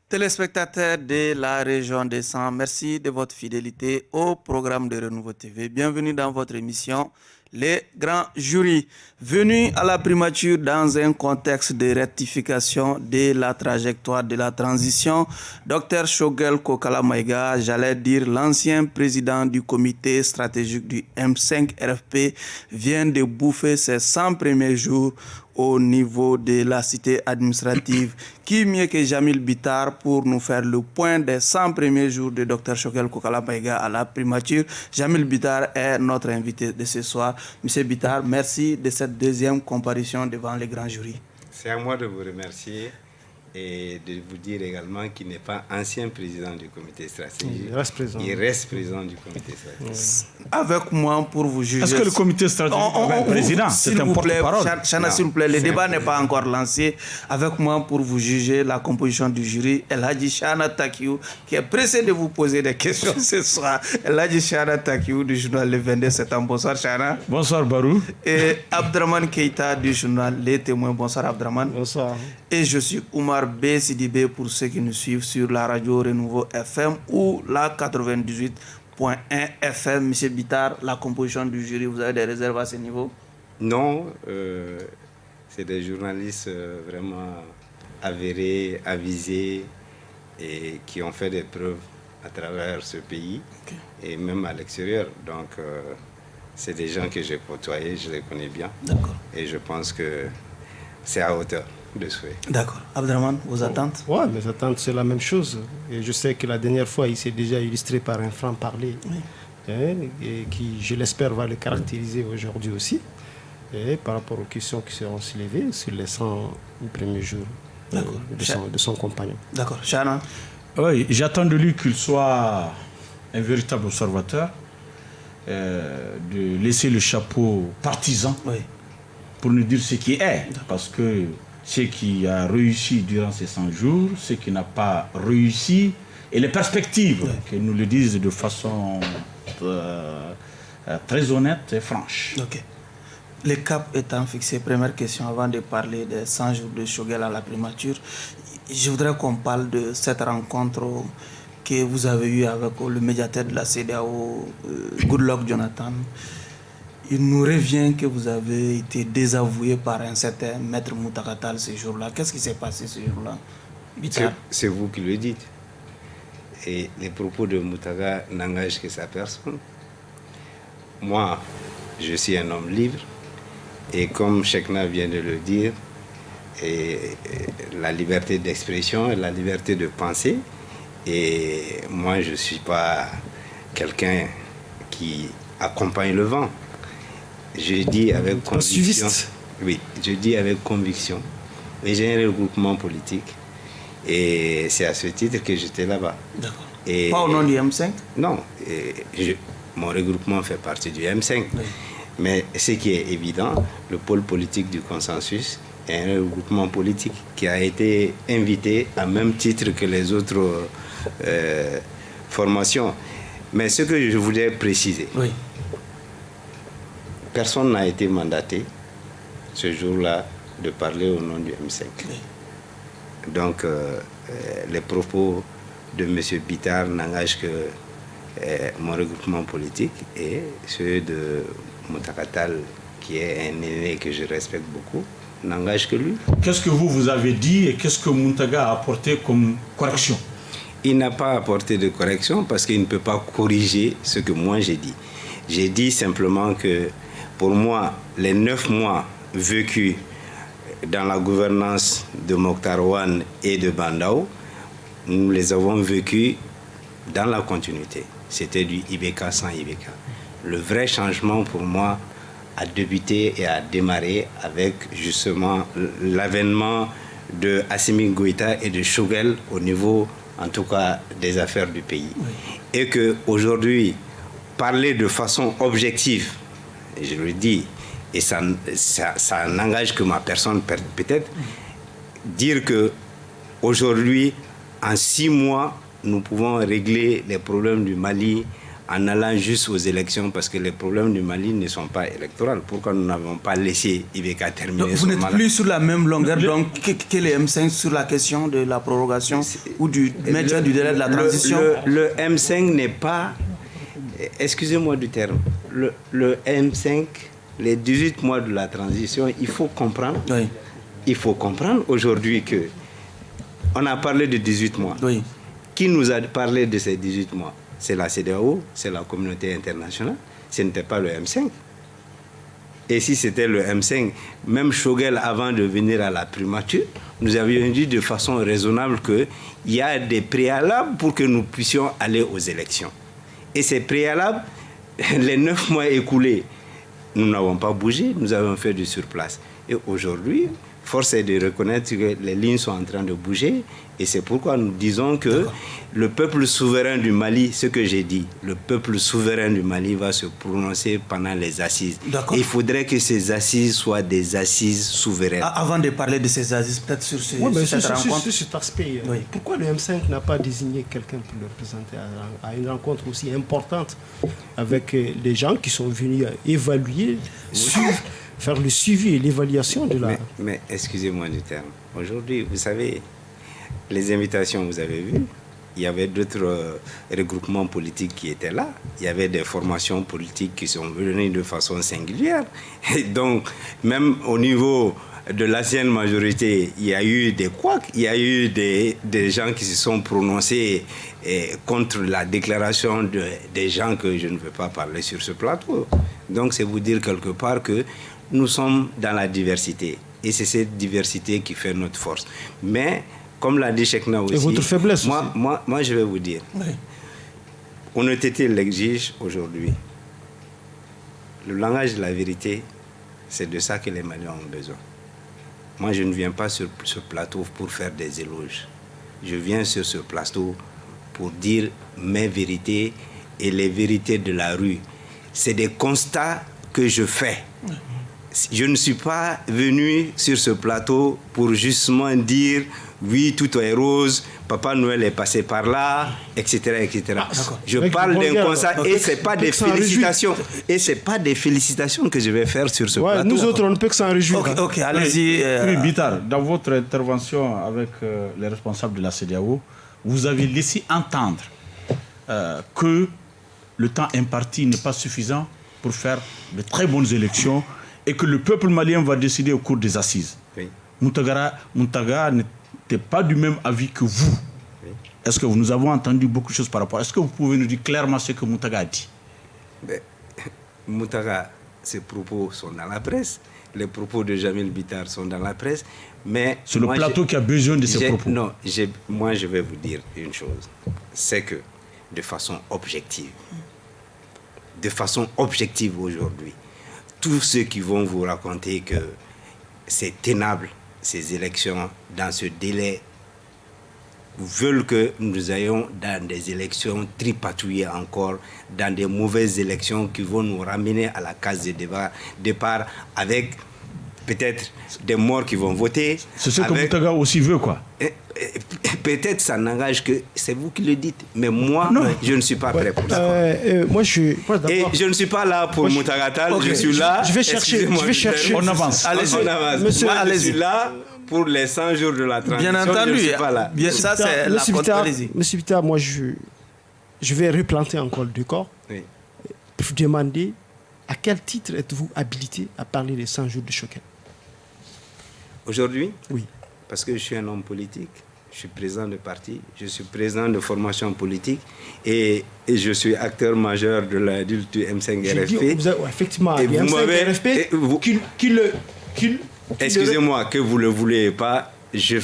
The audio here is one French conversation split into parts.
Téléspectateurs de la région des Sangs, merci de votre fidélité au programme de Renouveau TV. Bienvenue dans votre émission Les Grands Jurys. Venus à la primature dans un contexte de rectification de la trajectoire de la transition, Dr Shogel Kokala Maïga, j'allais dire l'ancien président du comité stratégique du M5 RFP, vient de bouffer ses 100 premiers jours au niveau de la cité administrative. Qui mieux que Jamil Bitar pour nous faire le point des 100 premiers jours de Dr Shogel Kokala Maïga à la primature. Jamil Bitar est notre invité de ce soir. Monsieur Bitar, merci de cette deuxième comparution devant les grands jurys. C'est à moi de vous remercier et de vous dire également qu'il n'est pas ancien président du comité stratégique. Il reste président du comité stratégique. Avec moi pour vous juger. Est-ce que le comité stratégique est un président? C'est un porte-parole. Chana, s'il vous plaît, le débat n'est pas encore lancé. Avec moi pour vous juger la composition du jury, El Hadji Chana Takiou, qui est pressé de vous poser des questions ce soir. El Hadji Chana Takiou du journal Le 22 septembre. Bonsoir Chana. Bonsoir Barou. Et Abdraman Keita du journal Les Témoins. Bonsoir Abdraman. Bonsoir. Et je suis Oumar B. Sidibé pour ceux qui nous suivent sur la radio Renouveau FM ou la 98.1 FM. Monsieur Bitar, la composition du jury, vous avez des réserves à ce niveau? Non, c'est des journalistes vraiment avérés, avisés et qui ont fait des preuves à travers ce pays et même à l'extérieur. Donc, c'est des gens que j'ai côtoyés, je les connais bien. D'accord. Et je pense que c'est à hauteur de souhait. D'accord. Abdraman, vos attentes? Oui, mes attentes, c'est la même chose. Et je sais que la dernière fois, il s'est déjà illustré par un franc-parler, et qui, je l'espère, va le caractériser aujourd'hui aussi, et par rapport aux questions qui seront soulevées sur les 100 premiers jours de son compagnon. D'accord. Chana? Oui, j'attends de lui qu'il soit un véritable observateur, de laisser le chapeau partisan pour nous dire ce qui est, parce que ce qui a réussi durant ces 100 jours, ce qui n'a pas réussi, et les perspectives, que nous le disent de façon très honnête et franche. Ok. Le cap étant fixé, première question avant de parler des 100 jours de Shogel à la primature, je voudrais qu'on parle de cette rencontre que vous avez eue avec le médiateur de la CEDEAO, Goodluck Jonathan. Il nous revient que vous avez été désavoué par un certain maître Moutaka Tall ce jour-là. Qu'est-ce qui s'est passé ce jour-là? C'est vous qui le dites. Et les propos de Moutaka n'engagent que sa personne. Moi, je suis un homme libre. Et comme Chekna vient de le dire, la liberté d'expression et la liberté de penser. Et moi, je ne suis pas quelqu'un qui accompagne le vent. Je dis avec conviction. Oui, je dis avec conviction. Mais j'ai un regroupement politique. Et c'est à ce titre que j'étais là-bas. D'accord. Pas au nom du M5? Non. Mon regroupement fait partie du M5. Oui. Mais ce qui est évident, le pôle politique du consensus est un regroupement politique qui a été invité à même titre que les autres formations. Mais ce que je voulais préciser. Oui. Personne n'a été mandaté ce jour-là de parler au nom du M5. Oui. Donc, les propos de M. Bitar n'engagent que mon regroupement politique et ceux de Moutaka Tall, qui est un aîné que je respecte beaucoup, n'engagent que lui. Qu'est-ce que vous avez dit et qu'est-ce que Moutaka a apporté comme correction? Il n'a pas apporté de correction parce qu'il ne peut pas corriger ce que moi j'ai dit. J'ai dit simplement que pour moi, les 9 mois vécus dans la gouvernance de Mokhtar Ouane et de Bandao, nous les avons vécus dans la continuité. C'était du IBK sans IBK. Le vrai changement pour moi a débuté et a démarré avec justement l'avènement de Assimi Goïta et de Shogel au niveau en tout cas des affaires du pays. Et qu'aujourd'hui, parler de façon objective, je le dis, et ça n'engage que ma personne peut-être, dire que aujourd'hui, en 6 mois, nous pouvons régler les problèmes du Mali en allant juste aux élections, parce que les problèmes du Mali ne sont pas électoraux. Pourquoi nous n'avons pas laissé Ibeka terminer son mandat? Vous n'êtes plus sur la même longueur donc, que les M5 sur la question de la prorogation ou du maintien du délai de la transition? Le M5 n'est pas... Excusez-moi du terme. Le M5, les 18 mois de la transition, il faut comprendre. Oui. Il faut comprendre aujourd'hui que on a parlé de 18 mois. Oui. Qui nous a parlé de ces 18 mois? C'est la CEDEAO, c'est la communauté internationale. Ce n'était pas le M5. Et si c'était le M5, même Choguel, avant de venir à la primature, nous avions dit de façon raisonnable qu'il y a des préalables pour que nous puissions aller aux élections. Et ces préalables, les 9 mois écoulés, nous n'avons pas bougé, nous avons fait du surplace. Et aujourd'hui, force est de reconnaître que les lignes sont en train de bouger. Et c'est pourquoi nous disons que le peuple souverain du Mali, ce que j'ai dit, le peuple souverain du Mali va se prononcer pendant les assises. Et il faudrait que ces assises soient des assises souveraines. Avant de parler de ces assises, peut-être sur cette rencontre. Sur cet aspect, pourquoi le M5 n'a pas désigné quelqu'un pour le représenter à une rencontre aussi importante avec les gens qui sont venus évaluer, faire le suivi et l'évaluation de la... Mais excusez-moi du terme. Aujourd'hui, vous savez, les invitations, vous avez vu, il y avait d'autres regroupements politiques qui étaient là. Il y avait des formations politiques qui sont venues de façon singulière. Et donc, même au niveau de l'ancienne majorité, il y a eu des couacs, il y a eu des gens qui se sont prononcés contre la déclaration des gens que je ne veux pas parler sur ce plateau. Donc, c'est vous dire quelque part que nous sommes dans la diversité. Et c'est cette diversité qui fait notre force. Mais, comme l'a dit Chekna aussi... Et votre faiblesse moi, je vais vous dire. Oui. Honnêteté l'exige aujourd'hui. Le langage de la vérité, c'est de ça que les Maliens ont besoin. Moi, je ne viens pas sur ce plateau pour faire des éloges. Je viens sur ce plateau pour dire mes vérités et les vérités de la rue. C'est des constats que je fais. Je ne suis pas venu sur ce plateau pour justement dire oui, tout est rose, Papa Noël est passé par là, etc. etc. Je parle d'un constat et ce n'est pas des félicitations. Et ce n'est pas des félicitations que je vais faire sur ce plateau. Nous autres, on ne peut que s'en réjouir. Ok, allez-y. Oui, Bitar, dans votre intervention avec les responsables de la CEDEAO, vous avez laissé entendre que le temps imparti n'est pas suffisant pour faire de très bonnes élections et que le peuple malien va décider au cours des assises. Oui. Mountaga n'était pas du même avis que vous. Oui. Est-ce que nous avons entendu beaucoup de choses par rapport? Est-ce que vous pouvez nous dire clairement ce que Mountaga a dit? Mountaga, ses propos sont dans la presse. Les propos de Jamil Bitar sont dans la presse. Mais c'est le plateau qui a besoin de ces propos. Non, moi je vais vous dire une chose. C'est que de façon objective aujourd'hui, tous ceux qui vont vous raconter que c'est tenable, ces élections, dans ce délai, veulent que nous ayons dans des élections tripatouillées encore, dans des mauvaises élections qui vont nous ramener à la case de départ avec peut-être des morts qui vont voter. C'est ce que Mountaga aussi veut, quoi. Peut-être ça n'engage que... C'est vous qui le dites. Mais moi, je ne suis pas prêt pour ça. Moi, et je ne suis pas là pour Mountaga Tall. Okay. Je suis là... Je vais chercher. On avance. Allez-y. Monsieur, moi, je suis là pour les 100 jours de la transition. Bien entendu. Je ne suis pas là. Bien, ça, c'est la contre-allez-y. Monsieur Bitar, moi, je vais replanter encore le décor. Oui. Pour vous demander à quel titre êtes-vous habilité à parler des 100 jours de Choguel? Aujourd'hui? Oui. Parce que je suis un homme politique, je suis président de parti, je suis président de formation politique et je suis acteur majeur de l'adulte du M5 RFP. Effectivement, et le M5 RFP, excusez-moi, que vous ne le voulez pas, je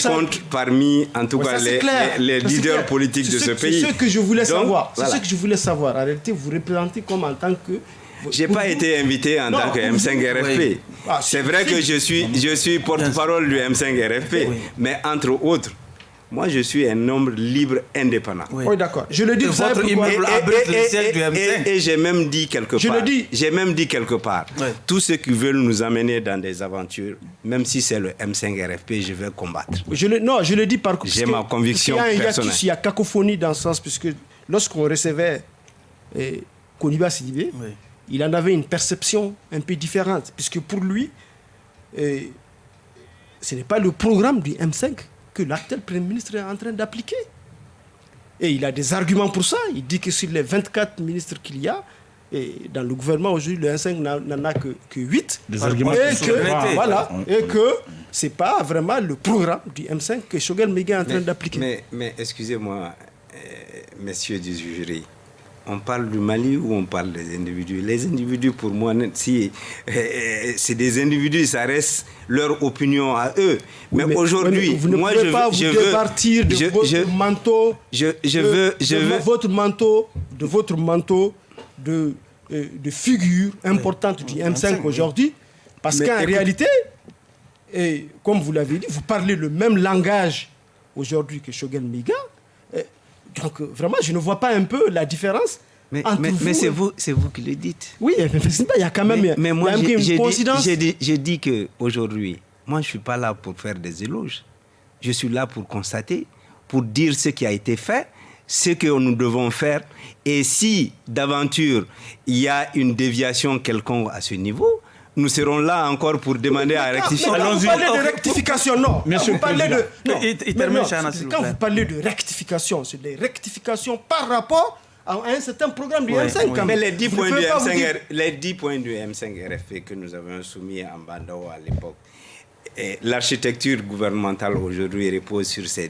compte parmi, en tout cas, les leaders politiques de ce pays. C'est ce que je voulais savoir. C'est ce que je voulais savoir. En réalité, vous représentez comme en tant que... Je n'ai pas été invité en tant que M5 RFP. Oui. C'est vrai que je suis porte-parole du M5 RFP. Oui. Mais entre autres, Moi, je suis un homme libre, indépendant. Oui, d'accord. Je le dis, vous savez Votre pourquoi immeuble abrite le siège du M5. Et j'ai même dit quelque Je part. le dis. J'ai même dit quelque part. Ouais. Tous ceux qui veulent nous amener dans des aventures, même si c'est le M5 RFP, je vais combattre. Non, je le dis par contre. J'ai ma conviction personnelle. Il y a cacophonie dans ce sens, puisque lorsqu'on recevait Koniba Sidibé, Oui. il en avait une perception un peu différente, puisque pour lui, ce n'est pas le programme du M5 que l'actuel Premier ministre est en train d'appliquer. Et il a des arguments pour ça. Il dit que sur les 24 ministres qu'il y a, et dans le gouvernement aujourd'hui, le M5 n'en a que 8. Des arguments Et qui que, sont voilà, et que ce n'est pas vraiment le programme du M5 que Choguel Méga est en train d'appliquer. Mais excusez-moi, messieurs du jury, on parle du Mali ou on parle des individus? Les individus, pour moi, si c'est des individus, ça reste leur opinion à eux. Oui, mais aujourd'hui, vous ne moi, pouvez pas vous départir de votre manteau, de votre manteau de figure importante du M5 aujourd'hui, parce qu'en réalité, et comme vous l'avez dit, vous parlez le même langage aujourd'hui que Choguel Méga. Donc vraiment, je ne vois pas un peu la différence entre vous. Mais c'est vous qui le dites. Oui, mais il y a quand même, mais moi, une coïncidence. J'ai dit qu'aujourd'hui, moi, je ne suis pas là pour faire des éloges. Je suis là pour constater, pour dire ce qui a été fait, ce que nous devons faire. Et si, d'aventure, il y a une déviation quelconque à ce niveau, nous serons là encore pour demander à rectifier. Vous parlez de rectification, non. Monsieur vous parlez de... Non. Il termine, Chana, s'il vous plaît. Quand vous parlez de rectification, c'est des rectifications par rapport à un certain programme du M5. Oui. Mais les 10 points du M5 RFP que nous avons soumis en Bandao à l'époque, l'architecture gouvernementale aujourd'hui repose sur ces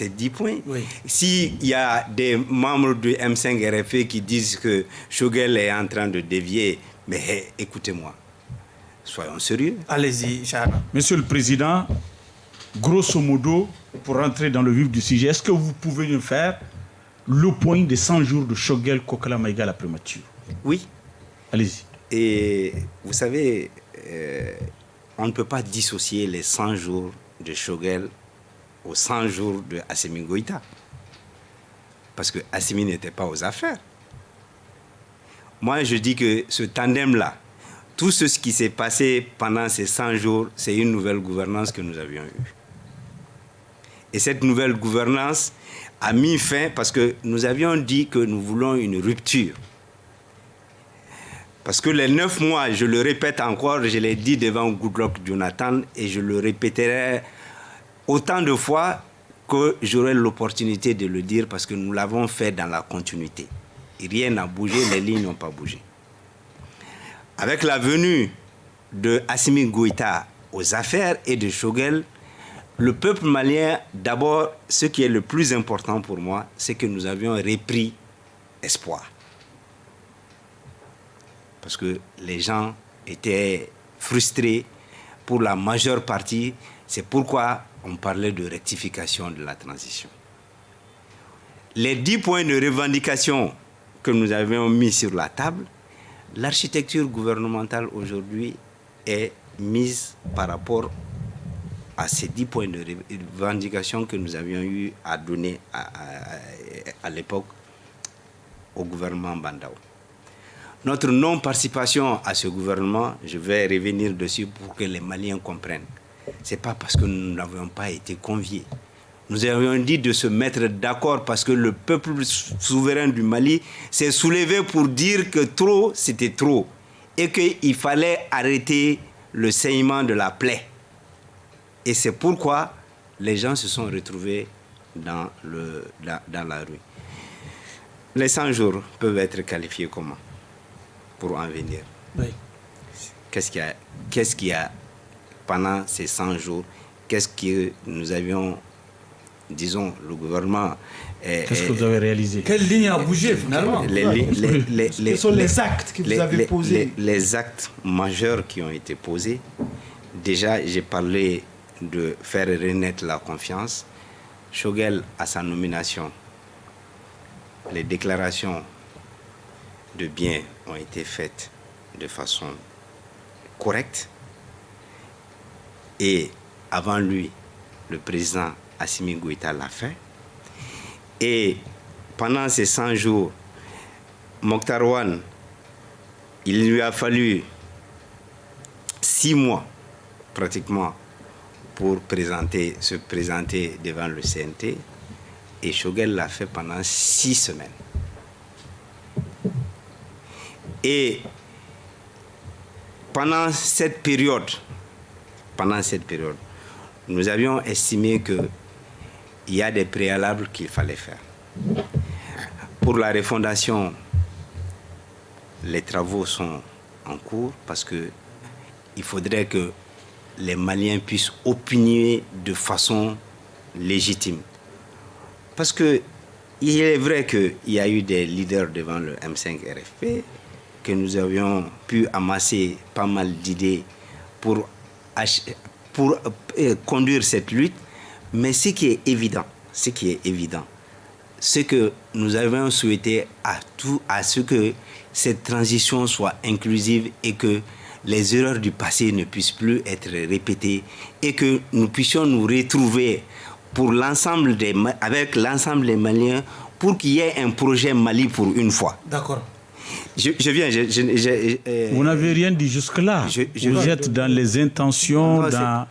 10 points. Oui. S'il y a des membres du M5 RFP qui disent que Choguel est en train de dévier, mais écoutez-moi, soyons sérieux. Allez-y, Chana. Monsieur le Président, grosso modo, pour rentrer dans le vif du sujet, est-ce que vous pouvez nous faire le point des 100 jours de Choguel Kokala Maïga la primature? Oui. Allez-y. Et vous savez, on ne peut pas dissocier les 100 jours de Choguel aux 100 jours de Assimi Goïta. Parce que Assimi n'était pas aux affaires. Moi, je dis que ce tandem-là, tout ce qui s'est passé pendant ces 100 jours, c'est une nouvelle gouvernance que nous avions eue. Et cette nouvelle gouvernance a mis fin, parce que nous avions dit que nous voulons une rupture. Parce que les 9 mois, je le répète encore, je l'ai dit devant Goodluck Jonathan, et je le répéterai autant de fois que j'aurai l'opportunité de le dire, parce que nous l'avons fait dans la continuité. Rien n'a bougé, les lignes n'ont pas bougé. Avec la venue de Assimi Goïta aux affaires et de Choguel, le peuple malien, d'abord, ce qui est le plus important pour moi, c'est que nous avions repris espoir. Parce que les gens étaient frustrés pour la majeure partie. C'est pourquoi on parlait de rectification de la transition. Les 10 points de revendication que nous avions mis sur la table, l'architecture gouvernementale aujourd'hui est mise par rapport à ces 10 points de revendication que nous avions eu à donner à l'époque au gouvernement Bandao. Notre non-participation à ce gouvernement, je vais revenir dessus pour que les Maliens comprennent. Ce n'est pas parce que nous n'avions pas été conviés. Nous avions dit de se mettre d'accord parce que le peuple souverain du Mali s'est soulevé pour dire que trop, c'était trop. Et qu'il fallait arrêter le saignement de la plaie. Et c'est pourquoi les gens se sont retrouvés dans la rue. Les 100 jours peuvent être qualifiés comment pour en venir? Oui. Qu'est-ce qu'il y a pendant ces 100 jours? Qu'est-ce que nous avions, disons, le gouvernement... Qu'est-ce que vous avez réalisé? Quelle ligne a bougé finalement? Quels sont les actes que vous avez posés? Les actes majeurs qui ont été posés. Déjà, j'ai parlé de faire renaître la confiance. Choguel, à sa nomination, les déclarations de biens ont été faites de façon correcte. Et avant lui, le président Assimi Goïta l'a fait. Et pendant ces 100 jours, Mokhtar Wane, il lui a fallu 6 mois pratiquement pour se présenter devant le CNT. Et Choguel l'a fait pendant 6 semaines. Et pendant cette période, nous avions estimé qu'il y a des préalables qu'il fallait faire. Pour la refondation, les travaux sont en cours parce qu'il faudrait que les Maliens puissent opiner de façon légitime. Parce qu'il est vrai qu'il y a eu des leaders devant le M5 RFP, que nous avions pu amasser pas mal d'idées pour conduire cette lutte, mais ce qui est évident, c'est que nous avions souhaité à ce que cette transition soit inclusive et que les erreurs du passé ne puissent plus être répétées et que nous puissions nous retrouver avec l'ensemble des Maliens pour qu'il y ait un projet Mali pour une fois. D'accord. Vous n'avez rien dit jusque-là. Vous êtes dans les intentions, dans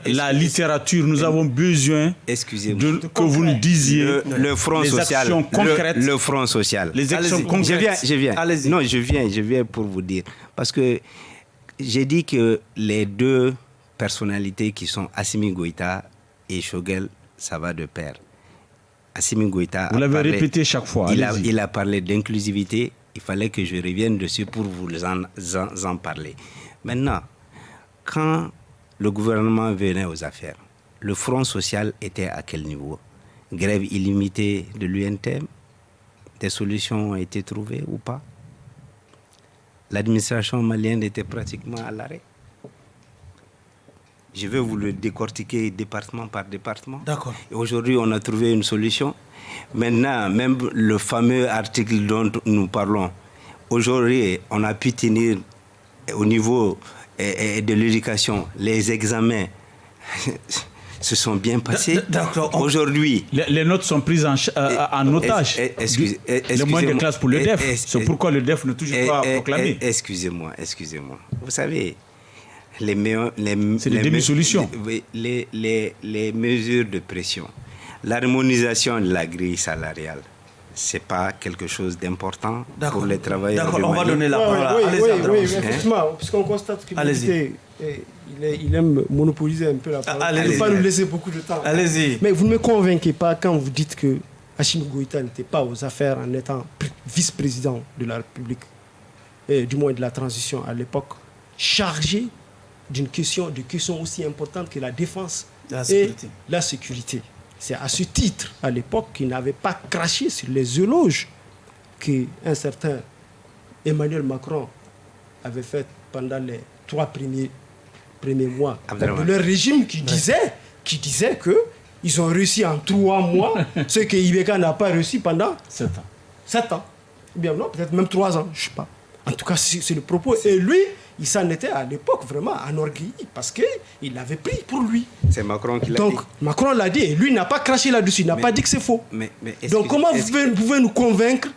la littérature. Nous avons besoin que vous nous disiez le front les social, actions concrètes. Le front social. Les actions concrètes. Je viens. Allez-y. Non, je viens pour vous dire. Parce que j'ai dit que les deux personnalités qui sont Assimi Goïta et Choguel, ça va de pair. Assimi Goïta vous l'avez répété chaque fois. Il a parlé d'inclusivité. Il fallait que je revienne dessus pour vous en parler. Maintenant, quand le gouvernement venait aux affaires, le front social était à quel niveau? Grève illimitée de l'UNTM? Des solutions ont été trouvées ou pas? L'administration malienne était pratiquement à l'arrêt. Je vais vous le décortiquer département par département. D'accord. Et aujourd'hui, on a trouvé une solution. Maintenant, même le fameux article dont nous parlons, aujourd'hui, on a pu tenir au niveau de l'éducation, les examens se sont bien passés. D'accord. Aujourd'hui... Les notes sont prises en otage. Le moyen de classe pour le DEF. C'est pourquoi le DEF ne toujours pas proclamé. Excusez-moi. Vous savez... c'est des demi-solutions. Les mesures de pression, l'harmonisation de la grille salariale, ce n'est pas quelque chose d'important pour les travailleurs. D'accord, on va donner la parole. Oui, effectivement, puisqu'on constate qu'il il aime monopoliser un peu la parole. Il ne pas nous laisser beaucoup de temps. Allez-y. Mais vous ne me convainquez pas quand vous dites que Assimi Goïta n'était pas aux affaires en étant vice-président de la République, du moins de la transition à l'époque, chargé d'une question aussi importante que la défense et la sécurité. C'est à ce titre, à l'époque, qu'il n'avait pas craché sur les éloges qu'un certain Emmanuel Macron avait fait pendant les 3 premiers mois de leur régime, qui disait qu'ils ont réussi en 3 mois ce que Ibeka n'a pas réussi pendant 7 ans. Bien non, peut-être même 3 ans, je ne sais pas. En tout cas, c'est le propos. Et lui, il s'en était à l'époque vraiment enorgueilli parce qu'il l'avait pris pour lui. C'est Macron qui l'a dit. Donc, Macron l'a dit et lui n'a pas craché là-dessus, il n'a pas dit que c'est faux. Donc, comment vous pouvez nous convaincre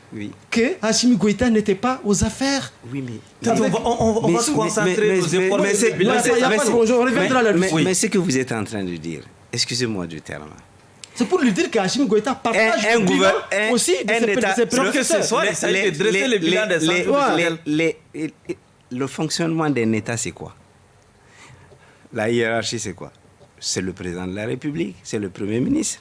que Assimi Goïta n'était pas aux affaires? Oui, mais... On va se concentrer nos efforts. Mais ce que vous êtes en train de dire, excusez-moi du terme, c'est pour lui dire qu'Assimi Goïta partage le bilan aussi de ses prédécesseurs. Ça a été dressé le bilan des centres. Le fonctionnement d'un État, c'est quoi? La hiérarchie, c'est quoi? C'est le président de la République, c'est le Premier ministre.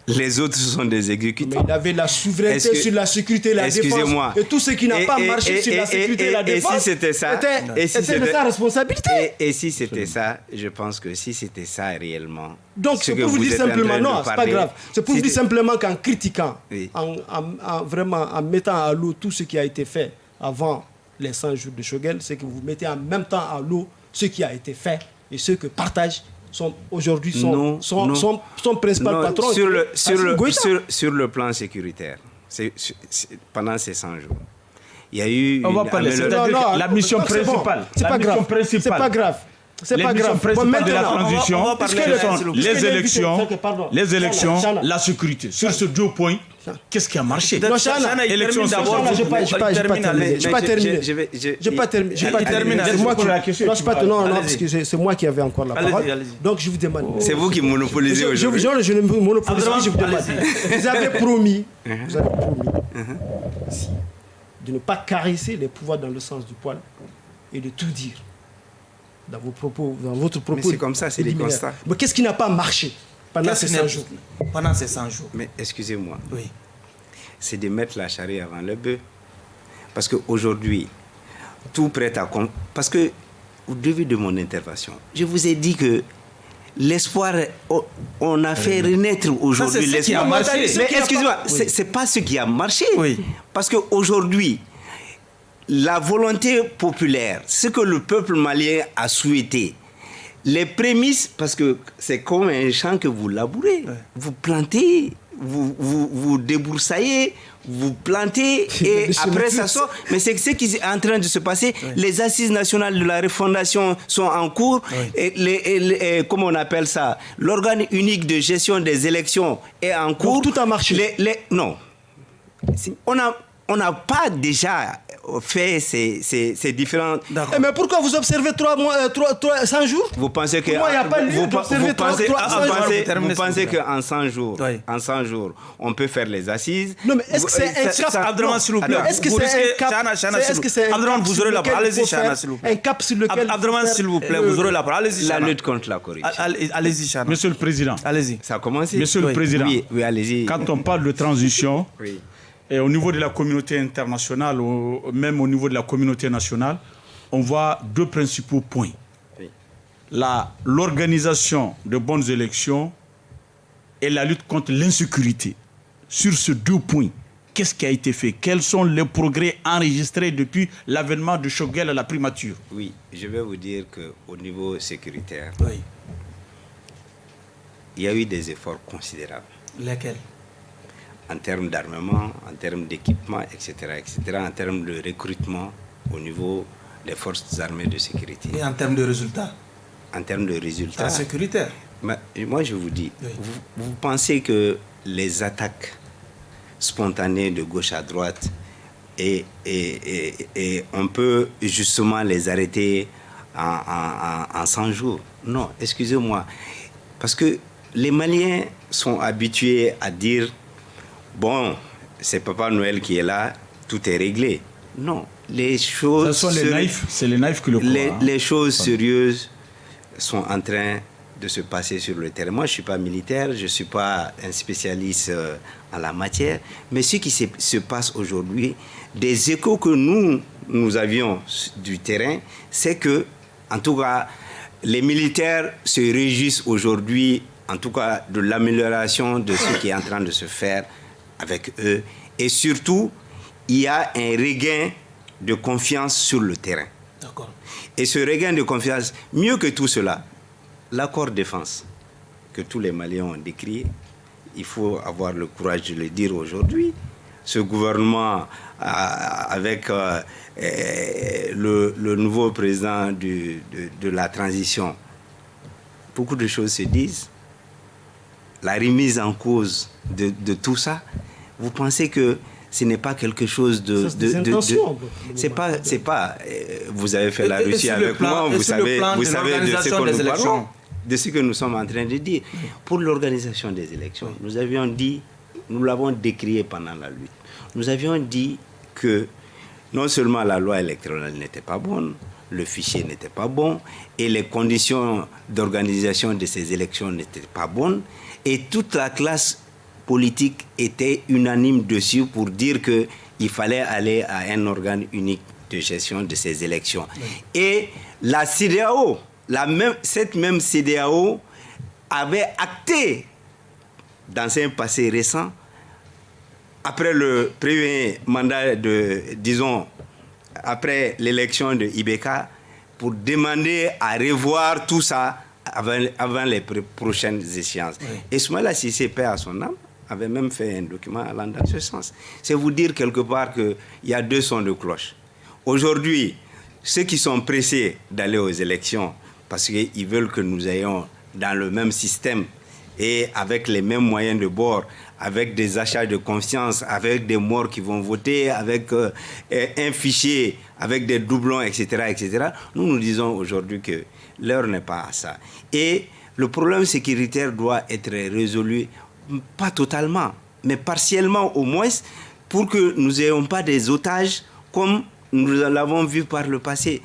Les autres sont des exécutants. Mais il avait la souveraineté sur la sécurité et la défense. Et tout ce qui n'a pas marché sur la sécurité et la défense, et si c'était ça, c'était de sa responsabilité. Et si c'était ça, je pense que si c'était ça réellement... Donc c'est pour vous dire simplement, non, c'est pas grave. C'est pour vous dire simplement qu'en critiquant, en mettant à l'eau tout ce qui a été fait avant les 100 jours de Choguel, c'est que vous mettez en même temps à l'eau ce qui a été fait et ce que partagent aujourd'hui son principal patron. Sur le plan sécuritaire, pendant ces 100 jours, il y a eu... On va parler, la mission principale. C'est pas grave. C'est pas grave. Principale de la transition, on va parler les élections, la sécurité. Sur ces 2 points, qu'est-ce qui a marché? Non, Chana, élection d'abord. Je n'ai pas terminé. C'est parce que c'est moi qui avais encore la parole. Donc je vous demande. C'est vous qui monopolisez aujourd'hui. Je ne monopolise pas, je vous demande. Vous avez promis de ne pas caresser les pouvoirs dans le sens du poil et de tout dire. Dans votre propos. Mais c'est comme ça, c'est des constats. Mais qu'est-ce qui n'a pas marché pendant ces 100 jours? Pendant ces 100 jours. Mais excusez-moi. Oui. C'est de mettre la charrue avant le bœuf. Parce qu'aujourd'hui, tout prêt à... Parce que, au début de mon intervention, je vous ai dit que l'espoir, on a fait renaître aujourd'hui l'espoir. Ce qui a marché. Mais excusez-moi, c'est pas ce qui a marché. Oui. Parce qu'aujourd'hui, la volonté populaire, ce que le peuple malien a souhaité, les prémices, parce que c'est comme un champ que vous labourez, vous plantez, vous débroussaillez, vous plantez et après ça sort. Mais c'est ce qui est en train de se passer. Les assises nationales de la refondation sont en cours. Et comment on appelle ça? L'organe unique de gestion des élections est en cours. Donc tout a marché. Non. On n'a pas déjà fait ces différentes... Mais pourquoi vous observez 100 jours? Vous pensez que... Pourquoi il n'y a pas lieu d'observer vous pensez qu'en 100 jours, on peut faire les assises? Non, mais est-ce que c'est un cap? Abdraman, s'il vous plaît. Est-ce que c'est un cap? Est-ce que c'est Abdraman, vous aurez la parole. Allez-y, Chana, s'il vous plaît. Un cap sur lequel... Abdraman, s'il vous plaît, vous aurez la parole. Allez-y, La Chana. lutte contre la corruption. Allez-y, Chana. Monsieur le Président. Allez-y. Ça a commencé? Monsieur le Président. Oui, allez-y. Quand on parle de transition... Oui. Et au niveau de la communauté internationale, même au niveau de la communauté nationale, on voit 2 principaux points. Oui. L'organisation de bonnes élections et la lutte contre l'insécurité. Sur ces 2 points, qu'est-ce qui a été fait? Quels sont les progrès enregistrés depuis l'avènement de Choguel à la primature? Oui, je vais vous dire qu'au niveau sécuritaire, il y a eu des efforts considérables. Lesquels? En termes d'armement, en termes d'équipement, etc., en termes de recrutement au niveau des forces armées de sécurité. Et en termes de résultats? En termes de résultats. Sécuritaire. Moi, je vous dis, vous pensez que les attaques spontanées de gauche à droite, et on peut justement les arrêter en 100 jours? Non, excusez-moi. Parce que les Maliens sont habitués à dire: bon, c'est Papa Noël qui est là, tout est réglé. Non, les choses... Ce sont les naïfs, c'est les naïfs qui le croient. Les choses sérieuses sont en train de se passer sur le terrain. Moi, je ne suis pas militaire, je ne suis pas un spécialiste en la matière, mais ce qui se passe aujourd'hui, des échos que nous avions du terrain, c'est que, en tout cas, les militaires se réjouissent aujourd'hui, en tout cas, de l'amélioration de ce qui est en train de se faire avec eux. Et surtout, il y a un regain de confiance sur le terrain. D'accord. Et ce regain de confiance, mieux que tout cela, l'accord défense que tous les Maliens ont décrit, il faut avoir le courage de le dire aujourd'hui. Ce gouvernement, avec le nouveau président de la transition, beaucoup de choses se disent. La remise en cause de tout ça, vous pensez que ce n'est pas quelque chose de... C'est pas vous avez fait la Russie avec moi, vous savez de ce que nous parlons, de ce que nous sommes en train de dire. Pour l'organisation des élections, nous avions dit, nous l'avons décrié pendant la lutte, nous avions dit que non seulement la loi électorale n'était pas bonne, le fichier n'était pas bon, et les conditions d'organisation de ces élections n'étaient pas bonnes, et toute la classe politique était unanime dessus pour dire qu'il fallait aller à un organe unique de gestion de ces élections. Oui. Et la CEDEAO, cette même CEDEAO avait acté dans un passé récent, après le premier mandat après l'élection de Ibeka, pour demander à revoir tout ça avant les prochaines échéances. Oui. Et Soumaïla Cissé, paix à son âme, avait même fait un document allant dans ce sens. C'est vous dire quelque part qu'il y a 2 sons de cloche. Aujourd'hui, ceux qui sont pressés d'aller aux élections parce qu'ils veulent que nous ayons dans le même système et avec les mêmes moyens de bord, avec des achats de confiance, avec des morts qui vont voter, avec un fichier, avec des doublons, etc., etc. Nous disons aujourd'hui que l'heure n'est pas à ça. Et le problème sécuritaire doit être résolu, pas totalement, mais partiellement au moins, pour que nous n'ayons pas des otages comme nous l'avons vu par le passé.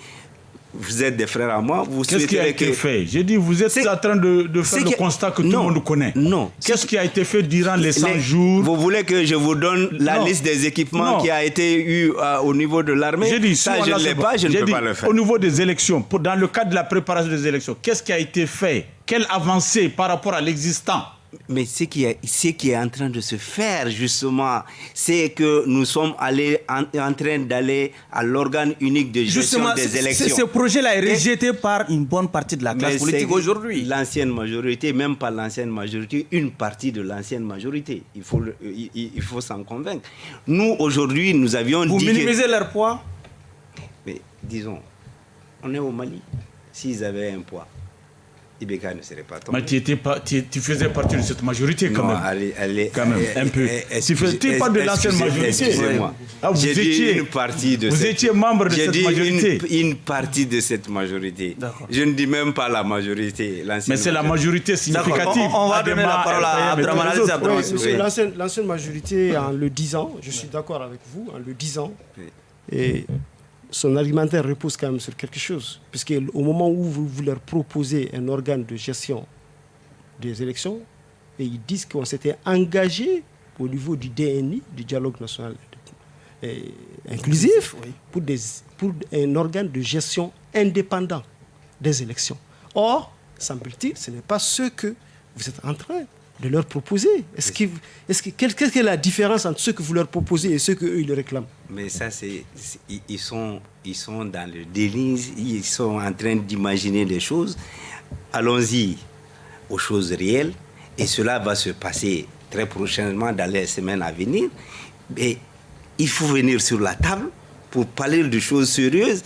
Vous êtes des frères à moi. Qu'est-ce qui a été fait? J'ai dit, vous êtes en train de faire le constat que tout le monde connaît. Non. Qu'est-ce qui a été fait durant les 100 jours? Vous voulez que je vous donne la liste des équipements qui a été eu au niveau de l'armée? J'ai dit, ça, je ne l'ai pas, je ne peux pas le faire. Au niveau des élections, dans le cadre de la préparation des élections, qu'est-ce qui a été fait? Quelle avancée par rapport à l'existant? Mais ce qui est en train de se faire, justement, c'est que nous sommes en train d'aller à l'organe unique de gestion des élections. Ce projet-là est rejeté par une bonne partie de la classe politique aujourd'hui. L'ancienne majorité, même pas l'ancienne majorité, une partie de l'ancienne majorité. Il faut s'en convaincre. Nous, aujourd'hui, nous avions dit... Vous minimisez leur poids? Mais disons, on est au Mali. S'ils avaient un poids, Ibeka ne serait pas tombé. Mais tu faisais partie de cette majorité quand même. Quand même, un peu. Tu n'étais pas de l'ancienne majorité. Excusez-moi. Vous étiez membre de cette majorité. Une partie de cette majorité. Je ne dis même pas la majorité. Mais c'est la majorité significative. On va donner la parole à Abdraman. L'ancienne majorité, en le disant, je suis d'accord avec vous, en le disant, et son argumentaire repose quand même sur quelque chose. Puisqu'au moment où vous leur proposez un organe de gestion des élections, et ils disent qu'on s'était engagé au niveau du DNI, du dialogue national inclusif, pour un organe de gestion indépendant des élections. Or, semble-t-il, ce n'est pas ce que vous êtes en train de leur proposer. Quelle est la différence entre ce que vous leur proposez et ce qu'eux, ils réclament? Mais ça, ils sont dans le déni, ils sont en train d'imaginer des choses. Allons-y aux choses réelles, et cela va se passer très prochainement dans les semaines à venir. Mais il faut venir sur la table pour parler de choses sérieuses.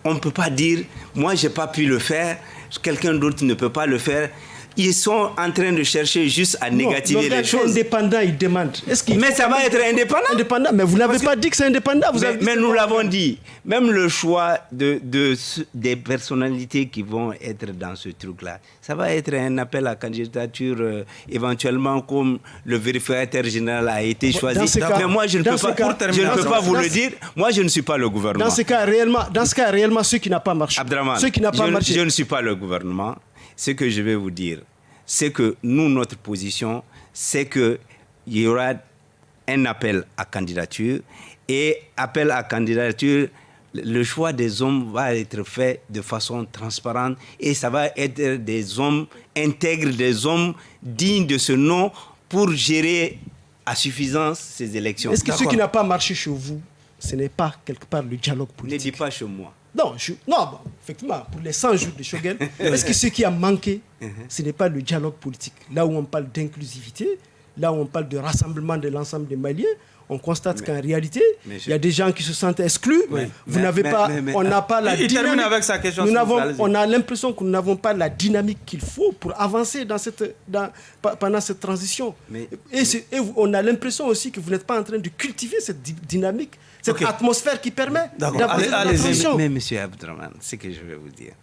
On ne peut pas dire, moi, je n'ai pas pu le faire, quelqu'un d'autre ne peut pas le faire. Ils sont en train de chercher juste à négativer les choses. Indépendant, ils demandent. Mais ça va être indépendant. Mais vous n'avez pas dit que c'est indépendant. Mais nous l'avons dit. Même le choix des personnalités qui vont être dans ce truc-là, ça va être un appel à candidature éventuellement comme le vérificateur général a été choisi. Mais moi, je ne peux pas vous le dire. Moi, je ne suis pas le gouvernement. Dans ce cas, réellement, ce qui n'a pas marché. Abdraman, je ne suis pas le gouvernement. Ce que je vais vous dire, c'est que nous, notre position, c'est qu'il y aura un appel à candidature. Et appel à candidature, le choix des hommes va être fait de façon transparente. Et ça va être des hommes intègres, des hommes dignes de ce nom pour gérer à suffisance ces élections. Est-ce que ce qui n'a pas marché chez vous, ce n'est pas quelque part le dialogue politique? Ne dis pas chez moi. Non, effectivement, pour les 100 jours de Choguel, est-ce que ce qui a manqué, ce n'est pas le dialogue politique? Là où on parle d'inclusivité, là où on parle de rassemblement de l'ensemble des Maliens, on constate qu'en réalité, il y a des gens qui se sentent exclus. On n'a pas la dynamique. Termine avec sa question. On a l'impression que nous n'avons pas la dynamique qu'il faut pour avancer pendant cette transition. Et on a l'impression aussi que vous n'êtes pas en train de cultiver cette dynamique, cette atmosphère qui permet d'avancer dans la transition. Mais monsieur Abdraman, ce que je vais vous dire,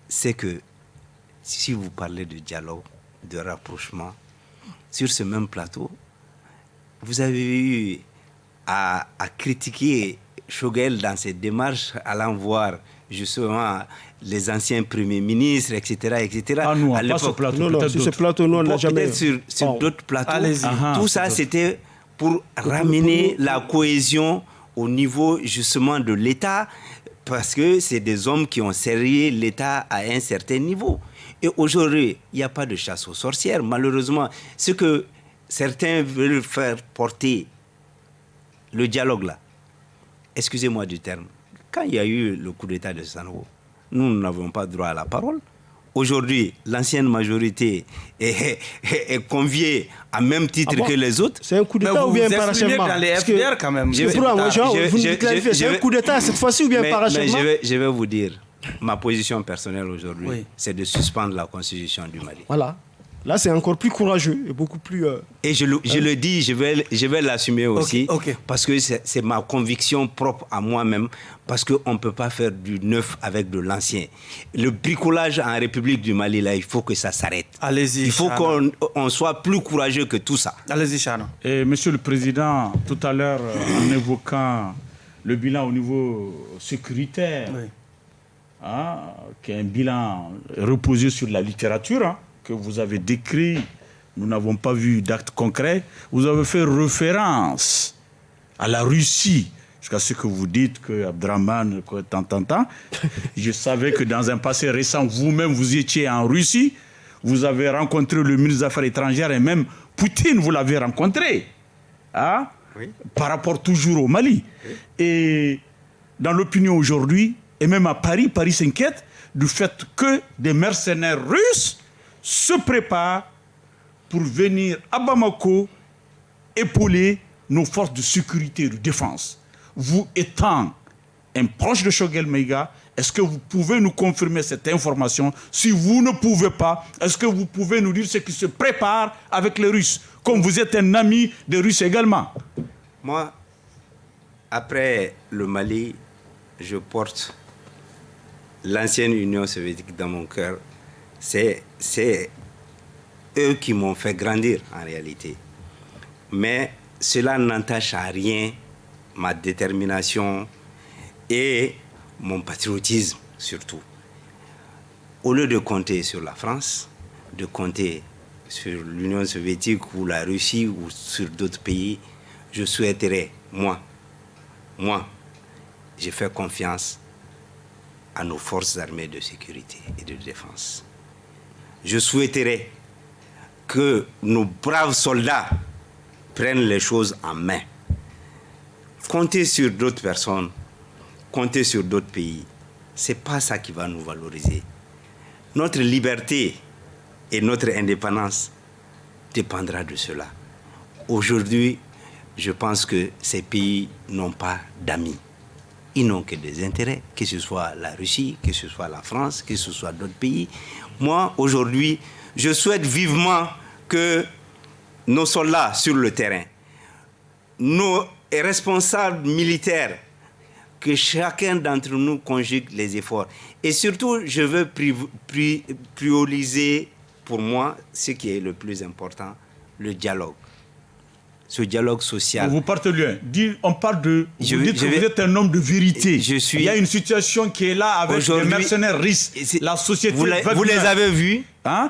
c'est que si vous parlez de dialogue, de rapprochement, sur ce même plateau, vous avez eu à critiquer Choguel dans ses démarches, allant voir justement les anciens premiers ministres, etc. etc. Ah non, pas ce plateau. Non, sur ce plateau, non, on n'a jamais... Peut-être sur d'autres plateaux. Tout ça, c'était pour ramener la cohésion au niveau justement de l'État, parce que c'est des hommes qui ont servi l'État à un certain niveau. Et aujourd'hui, il n'y a pas de chasse aux sorcières, malheureusement. Ce que certains veulent faire porter, le dialogue là, excusez-moi du terme, quand il y a eu le coup d'État de Sanwo, nous n'avons pas droit à la parole. Aujourd'hui, l'ancienne majorité est conviée à même titre que les autres. C'est un coup d'État ou bien un parachèvement? Dans les FDR quand même. C'est un coup d'État cette fois-ci ou bien un parachèvement? Je vais vous dire, ma position personnelle aujourd'hui, Oui. c'est de suspendre la constitution du Mali. Voilà. Là, c'est encore plus courageux et beaucoup plus... Et je le dis, je vais l'assumer aussi, ok. parce que c'est ma conviction propre à moi-même, parce qu'on ne peut pas faire du neuf avec de l'ancien. Le bricolage en République du Mali, là, il faut que ça s'arrête. Allez-y, Il faut Chana. qu'on soit plus courageux que tout ça. Allez-y, Chana. Et Monsieur le Président, tout à l'heure, en évoquant le bilan au niveau sécuritaire, Oui. qui est un bilan reposé sur la littérature, que vous avez décrit, nous n'avons pas vu d'actes concrets, vous avez fait référence à la Russie, jusqu'à ce que vous dites que Abdraman, tant. Je savais que dans un passé récent, vous-même, vous étiez en Russie, vous avez rencontré le ministre des Affaires étrangères et même Poutine, vous l'avez rencontré. Oui. Par rapport toujours au Mali. Oui. Et dans l'opinion aujourd'hui, et même à Paris s'inquiète du fait que des mercenaires russes se préparent pour venir à Bamako épauler nos forces de sécurité et de défense. Vous étant un proche de Choguel Maïga, est-ce que vous pouvez nous confirmer cette information? Si vous ne pouvez pas, est-ce que vous pouvez nous dire ce qui se prépare avec les Russes, comme vous êtes un ami des Russes également? Moi, après le Mali, je porte l'ancienne Union soviétique dans mon cœur. C'est eux qui m'ont fait grandir en réalité. Mais cela n'entache à rien ma détermination et mon patriotisme surtout. Au lieu de compter sur la France, de compter sur l'Union soviétique ou la Russie ou sur d'autres pays, je souhaiterais, moi, j'ai fait confiance à nos forces armées de sécurité et de défense. Je souhaiterais que nos braves soldats prennent les choses en main. Compter sur d'autres personnes, compter sur d'autres pays, ce n'est pas ça qui va nous valoriser. Notre liberté et notre indépendance dépendra de cela. Aujourd'hui, je pense que ces pays n'ont pas d'amis. Ils n'ont que des intérêts, que ce soit la Russie, que ce soit la France, que ce soit d'autres pays. Moi, aujourd'hui, je souhaite vivement que nos soldats sur le terrain, nos responsables militaires, que chacun d'entre nous conjugue les efforts. Et surtout, je veux prioriser pour moi ce qui est le plus important, le dialogue. Ce dialogue social. Vous partez loin. On parle de... Vous dites que vous êtes un homme de vérité. Il y a une situation qui est là avec les mercenaires risques. La société... Vous les avez vus?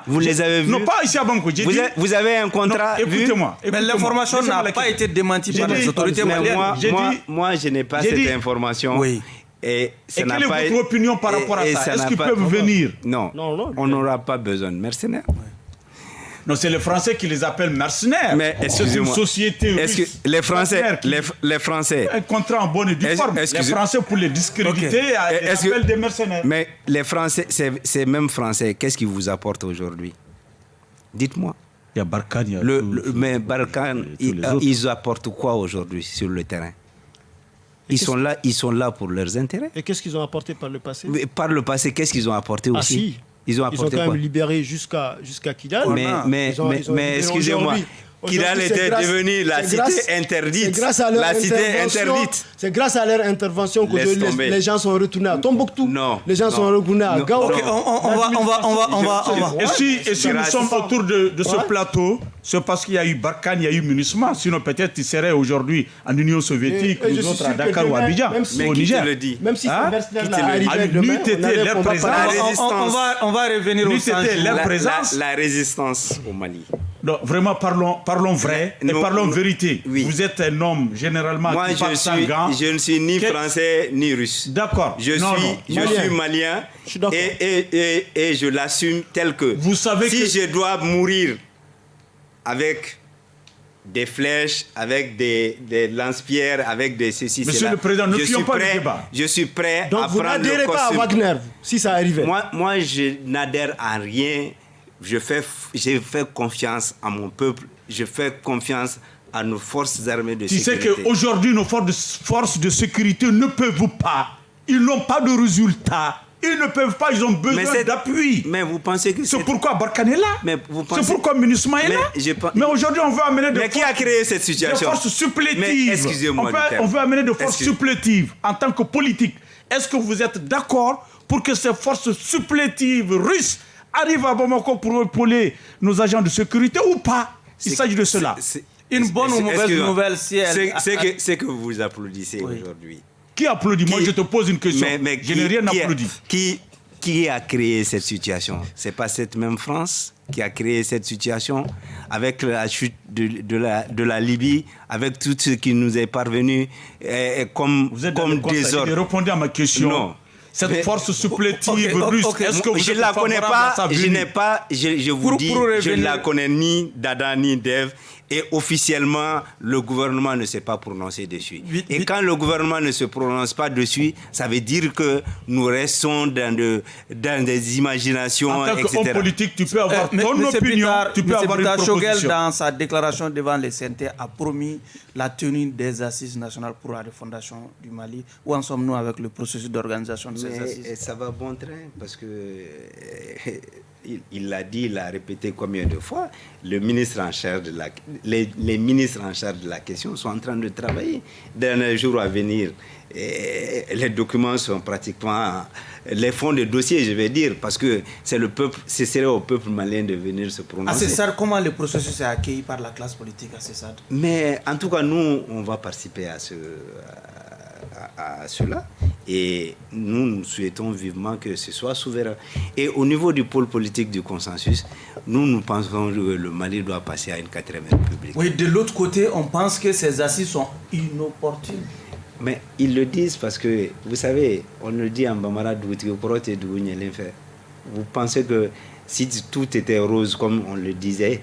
Vous les avez vus? Non, pas ici à Bamako. Vous avez un contrat? Écoutez-moi. Mais l'information n'a pas été démentie par les autorités maliennes. Moi, je n'ai pas cette information. Oui. Et quelle est votre opinion par rapport à ça? Est-ce qu'ils peuvent venir? Non, on n'aura pas besoin de mercenaires. Non, c'est les Français qui les appellent mercenaires. Mais c'est une société russe. Est-ce que les Français... Un contrat en bonne et due forme. Les Français, pour les discréditer, les appellent des mercenaires. Mais les Français, ces mêmes Français, qu'est-ce qu'ils vous apportent aujourd'hui? Dites-moi. Il y a Barkhane, il y a mais Barkhane, ils apportent quoi aujourd'hui sur le terrain? Ils sont là pour leurs intérêts. Et qu'est-ce qu'ils ont apporté par le passé? Mais par le passé, qu'est-ce qu'ils ont apporté aussi? Si. Ils ont quand même libéré jusqu'à Kidal. Mais excusez-moi, Kidal était devenu la cité interdite. C'est grâce à leur intervention que les gens sont retournés à Tombouctou. Non. Les gens sont retournés à Gao. Ok, on va. Et si nous sommes autour de ce plateau, c'est parce qu'il y a eu Barkhane, il y a eu MINUSMA. Sinon, peut-être ils seraient aujourd'hui en Union soviétique, nous autres à Dakar ou à Abidjan, au Niger. Même si ces mercenaires arrivaient demain, on va revenir au sens. La résistance au Mali. Donc, vraiment, parlons vrai et parlons vérité. Oui. Vous êtes un homme généralement qui parle sans gants. Je ne suis ni français ni russe. D'accord. Je suis malien et je l'assume tel que. Vous savez si je dois mourir avec des flèches, avec des lance-pierres, avec des ceci, cela. Monsieur le Président, ne fuyons pas le débat. Je suis prêt donc à prendre le costume. Donc vous n'adhérez pas à Wagner, si ça arrivait? Moi, je n'adhère à rien. Je fais confiance à mon peuple, je fais confiance à nos forces armées de sécurité. Tu sais qu'aujourd'hui, nos forces de sécurité ne peuvent pas, ils n'ont pas de résultat Ils ne peuvent pas, ils ont besoin d'appui. Mais vous pensez que c'est pourquoi Barkhane est là. C'est pourquoi MINUSMA est là. Mais aujourd'hui, on veut amener Mais qui a créé cette situation? Des forces supplétives. Mais excusez-moi. On veut amener des forces supplétives en tant que politique. Est-ce que vous êtes d'accord pour que ces forces supplétives russes arrivent à Bamako pour épauler nos agents de sécurité ou pas? Il s'agit de cela. Une bonne ou mauvaise nouvelle si elle... C'est que vous applaudissez aujourd'hui. Qui applaudit? Moi, je te pose une question. Je n'ai rien applaudi. Qui a créé cette situation? C'est pas cette même France qui a créé cette situation avec la chute de la Libye, avec tout ce qui nous est parvenu comme désordre. Répondez à ma question. Non. Cette force supplétive russe, est-ce que vous je ne la connais pas, je vous dis, je ne la connais ni d'Adam ni d'Ève. Et officiellement, le gouvernement ne s'est pas prononcé dessus. Et quand le gouvernement ne se prononce pas dessus, ça veut dire que nous restons dans des imaginations, en tant etc. qu'homme politique, tu peux avoir ton opinion, tu peux avoir une proposition. Choguel, dans sa déclaration devant les CNT, a promis la tenue des assises nationales pour la refondation du Mali. Où en sommes-nous avec le processus d'organisation de ces assises? Ça va bon train, parce que... Il l'a dit, il l'a répété combien de fois. Les ministres en charge de la question sont en train de travailler. Dans les jours à venir, les documents sont pratiquement les fonds de dossier, je vais dire, parce que c'est le peuple, ce serait au peuple malien de venir se prononcer. À Cessade, comment le processus est accueilli par la classe politique à Cessade? Mais en tout cas, nous, on va participer à cela, et nous souhaitons vivement que ce soit souverain. Et au niveau du pôle politique du consensus, nous pensons que le Mali doit passer à une 4e république. Oui, de l'autre côté, on pense que ces assises sont inopportunes. Mais ils le disent parce que, vous savez, on le dit en Bambara, vous pensez que si tout était rose comme on le disait,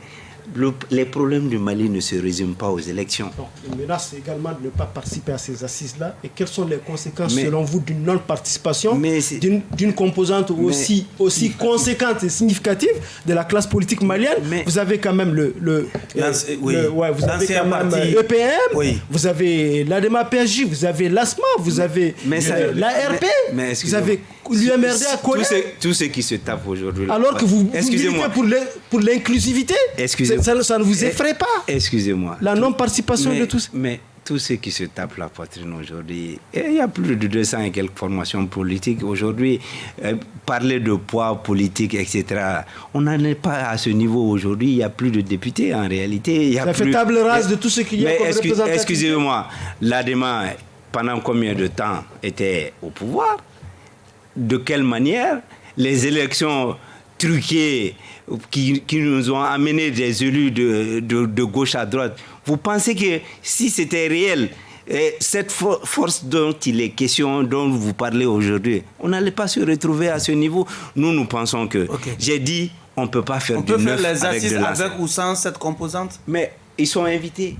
les problèmes du Mali ne se résument pas aux élections. Donc, il menace également de ne pas participer à ces assises-là. Et quelles sont les conséquences, selon vous, d'une non-participation d'une composante aussi conséquente et significative de la classe politique malienne? Vous avez quand même vous avez quand même EPM, vous avez l'ADEMA-PSJ, vous avez l'ASMA, vous avez l'ARP, vous avez l'UMRD à Koya. Tous ceux qui se tapent aujourd'hui. Alors que vous militez pour l'inclusivité, ça ne vous effraie pas? Excusez-moi. La non-participation de tous. Mais tous ceux qui se tapent la poitrine aujourd'hui, il y a plus de 200 et quelques formations politiques aujourd'hui. Parler de poids politique, etc. On n'en est pas à ce niveau aujourd'hui. Il n'y a plus de députés en réalité. Ça fait table rase de tout ce qu'il y a comme représentation. Excusez-moi, l'ADEMA, pendant combien de temps était au pouvoir? De quelle manière? Les élections truquées qui nous ont amené des élus de gauche à droite. Vous pensez que si c'était réel, cette force dont il est question, dont vous parlez aujourd'hui, on n'allait pas se retrouver à ce niveau? Nous pensons que... J'ai dit, on ne peut pas faire du neuf avec de l'ancien. On peut faire les assises avec ou sans cette composante? Mais ils sont invités.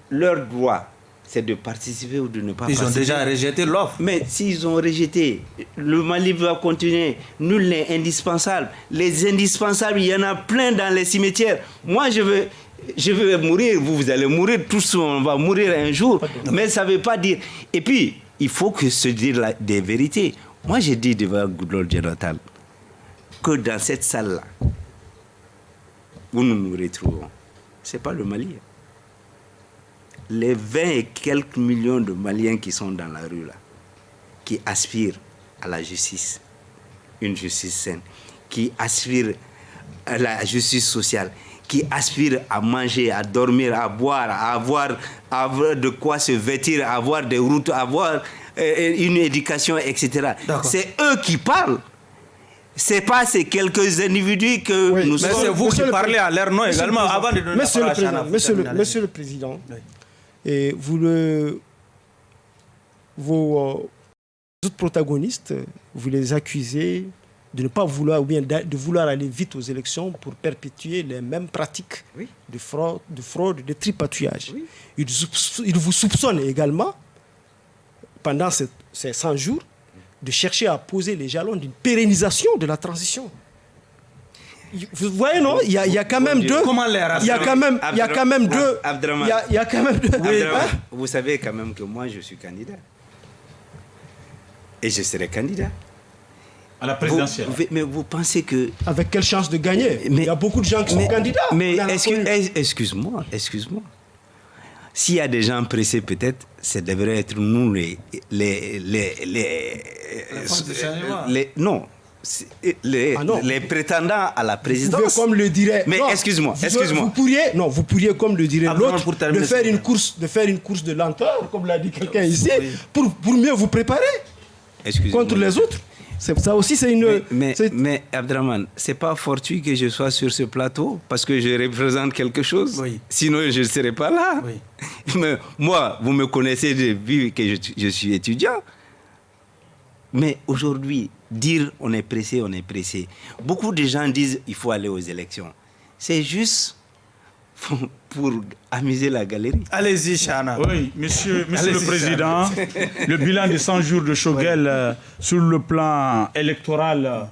Leur droit, c'est de participer ou de ne pas participer. Ils ont déjà rejeté l'offre. Mais s'ils ont rejeté, le Mali va continuer. Nul n'est indispensable. Les indispensables, il y en a plein dans les cimetières. Moi, je veux mourir, vous allez mourir, tous on va mourir un jour. Mais ça ne veut pas dire... Et puis, il faut que se dire des vérités. Moi, j'ai dit devant Goodluck Jonathan que dans cette salle-là, où nous nous retrouvons, ce n'est pas le Mali. Les 20 et quelques millions de Maliens qui sont dans la rue là, qui aspirent à la justice, une justice saine, qui aspirent à la justice sociale, qui aspirent à manger, à dormir, à boire, à avoir de quoi se vêtir, à avoir des routes, à avoir une éducation, etc. C'est eux qui parlent. C'est pas ces quelques individus que nous sommes. Mais c'est vous qui parlez à leur nom également avant de donner la parole à Monsieur le Président. Et vos autres protagonistes, vous les accusez de ne pas vouloir, ou bien de vouloir aller vite aux élections pour perpétuer les mêmes pratiques de fraude, de tripatouillage. Oui. Ils vous soupçonnent également, pendant ces 100 jours, de chercher à poser les jalons d'une pérennisation de la transition. Vous voyez, non? Il y a quand même deux. Comment les rassurer? Il y a quand même deux. Il y a quand même deux. Vous savez quand même que moi, je suis candidat. Et je serai candidat. À la présidentielle. Mais vous pensez que... Avec quelle chance de gagner? Il y a beaucoup de gens qui sont candidats. Mais excuse-moi. S'il y a des gens pressés, peut-être, ça devrait être nous les prétendants à la présidence. Vous pouvez, comme le dirait... Mais non, excuse-moi. Vous pourriez, comme le dirait l'autre, de faire une course de lenteur, comme l'a dit quelqu'un ici, pour mieux vous préparer contre les autres. Ça aussi, c'est une... Mais Abdraman, c'est pas fortuit que je sois sur ce plateau parce que je représente quelque chose. Oui. Sinon, je ne serais pas là. Oui. Mais moi, vous me connaissez depuis que je suis étudiant. Mais aujourd'hui, dire on est pressé. Beaucoup de gens disent il faut aller aux élections. C'est juste pour amuser la galerie. Allez-y, Chana. Oui, monsieur le Président, le bilan de 100 jours de Choguel sur le plan électoral,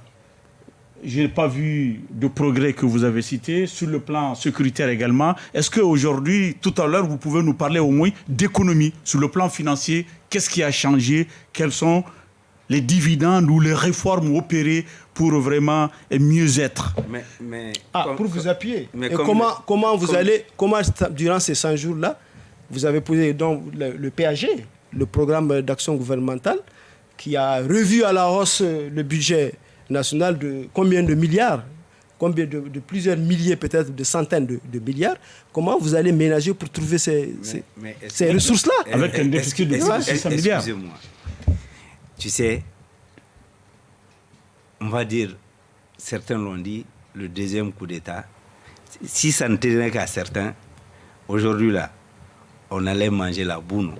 je n'ai pas vu de progrès que vous avez cité. Sur le plan sécuritaire également, est-ce qu'aujourd'hui, tout à l'heure, vous pouvez nous parler au moins d'économie? Sur le plan financier, qu'est-ce qui a changé? Quels sont les dividendes ou les réformes opérées pour vraiment mieux être? Pour vous appuyer. Comment durant ces 100 jours-là, vous avez posé donc le PAG, le programme d'action gouvernementale, qui a revu à la hausse le budget national de combien de milliards, combien de plusieurs milliers, peut-être de centaines de milliards. Comment vous allez ménager pour trouver ces ressources-là? Avec un déficit de 600 milliards. Excusez-moi. Tu sais, on va dire, certains l'ont dit, le deuxième coup d'État, si ça ne tenait qu'à certains, aujourd'hui là, on allait manger la boune.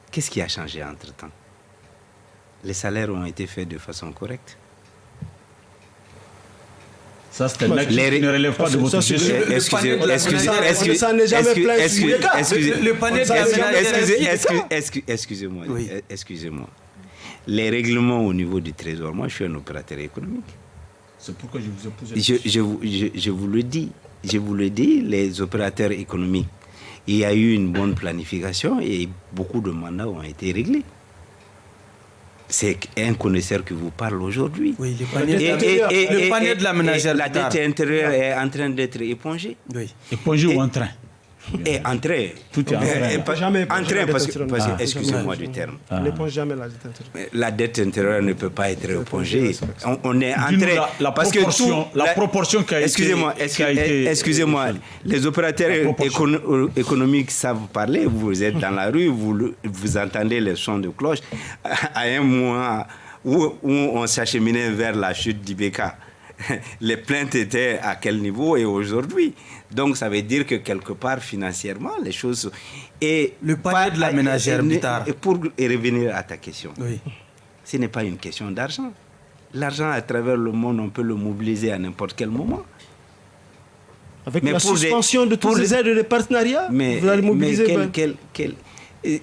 Qu'est-ce qui a changé entre-temps? Les salaires ont été faits de façon correcte. Ça, c'est un acte qui ne relève pas de votre gestion. Excusez-moi. Les règlements au niveau du Trésor, moi je suis un opérateur économique. C'est pourquoi je vous ai posé la question. Je vous le dis, les opérateurs économiques, il y a eu une bonne planification et beaucoup de mandats ont été réglés. C'est un connaisseur qui vous parle aujourd'hui. Oui, le panier de la ménagère. La dette intérieure est en train d'être épongée. Oui. Épongée ou en train? Et en train. Tout est en train. En train, parce que excusez-moi du terme. On n'éponge jamais la dette intérieure. La dette intérieure ne peut pas être épongée. On est en train. La proportion qui a été... Excusez-moi, les opérateurs économiques savent parler. Vous êtes dans la rue, vous entendez les sons de cloche. À un moment où on s'acheminait vers la chute d'Ibeka, les plaintes étaient à quel niveau et aujourd'hui? Donc ça veut dire que quelque part financièrement les choses... Et le panier de la ménagère, et pour revenir à ta question, oui. Ce n'est pas une question d'argent. L'argent à travers le monde, on peut le mobiliser à n'importe quel moment. Avec la suspension de tous les aides et les partenariats, vous allez mobiliser...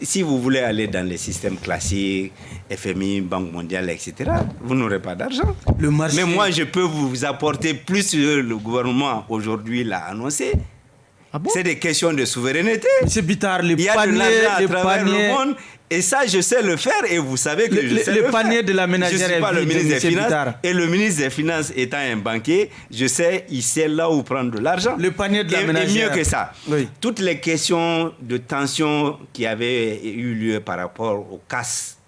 Si vous voulez aller dans les systèmes classiques, FMI, Banque mondiale, etc., vous n'aurez pas d'argent. Mais moi, je peux vous apporter plus que le gouvernement aujourd'hui l'a annoncé. Ah bon? C'est des questions de souveraineté. Monsieur Bitar, il y a de l'argent à travers le monde. Et ça, je sais le faire et vous savez que je sais le faire. Le panier de la ménagère. Je ne suis pas le ministre des Finances. Et le ministre des Finances étant un banquier, je sais, il sait là où prendre de l'argent. Le panier de la ménagère. Et mieux que ça, oui. Toutes les questions de tension qui avaient eu lieu par rapport aux casses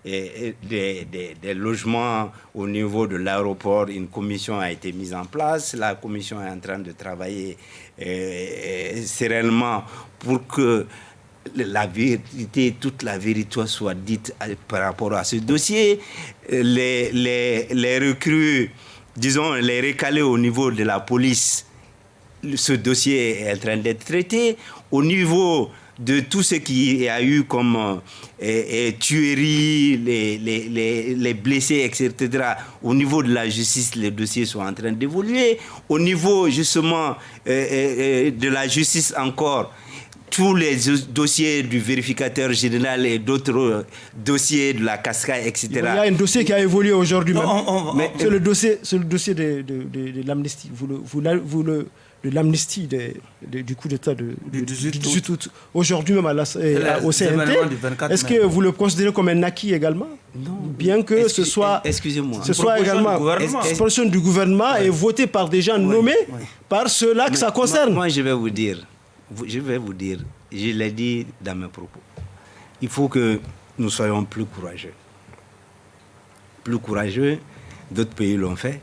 et des logements au niveau de l'aéroport, une commission a été mise en place. La commission est en train de travailler sereinement pour que la vérité, toute la vérité soit dite par rapport à ce dossier. Les recrues, disons, les recalés au niveau de la police, ce dossier est en train d'être traité. Au niveau de tout ce qu'il y a eu comme tueries, les blessés, etc. Au niveau de la justice, les dossiers sont en train d'évoluer. Au niveau, justement, de la justice encore, tous les dossiers du vérificateur général et d'autres dossiers de la cascade, etc. Il y a un dossier qui a évolué aujourd'hui même. C'est le dossier de l'amnistie. De l'amnistie du coup d'État du 18 août. Aujourd'hui même au CNT. Est-ce que vous le considérez comme un acquis également? Non. bien que ce soit également une proposition du gouvernement et votée par des gens nommés par ceux-là que ça concerne. Moi, je vais vous dire, je l'ai dit dans mes propos, il faut que nous soyons plus courageux. Plus courageux, d'autres pays l'ont fait.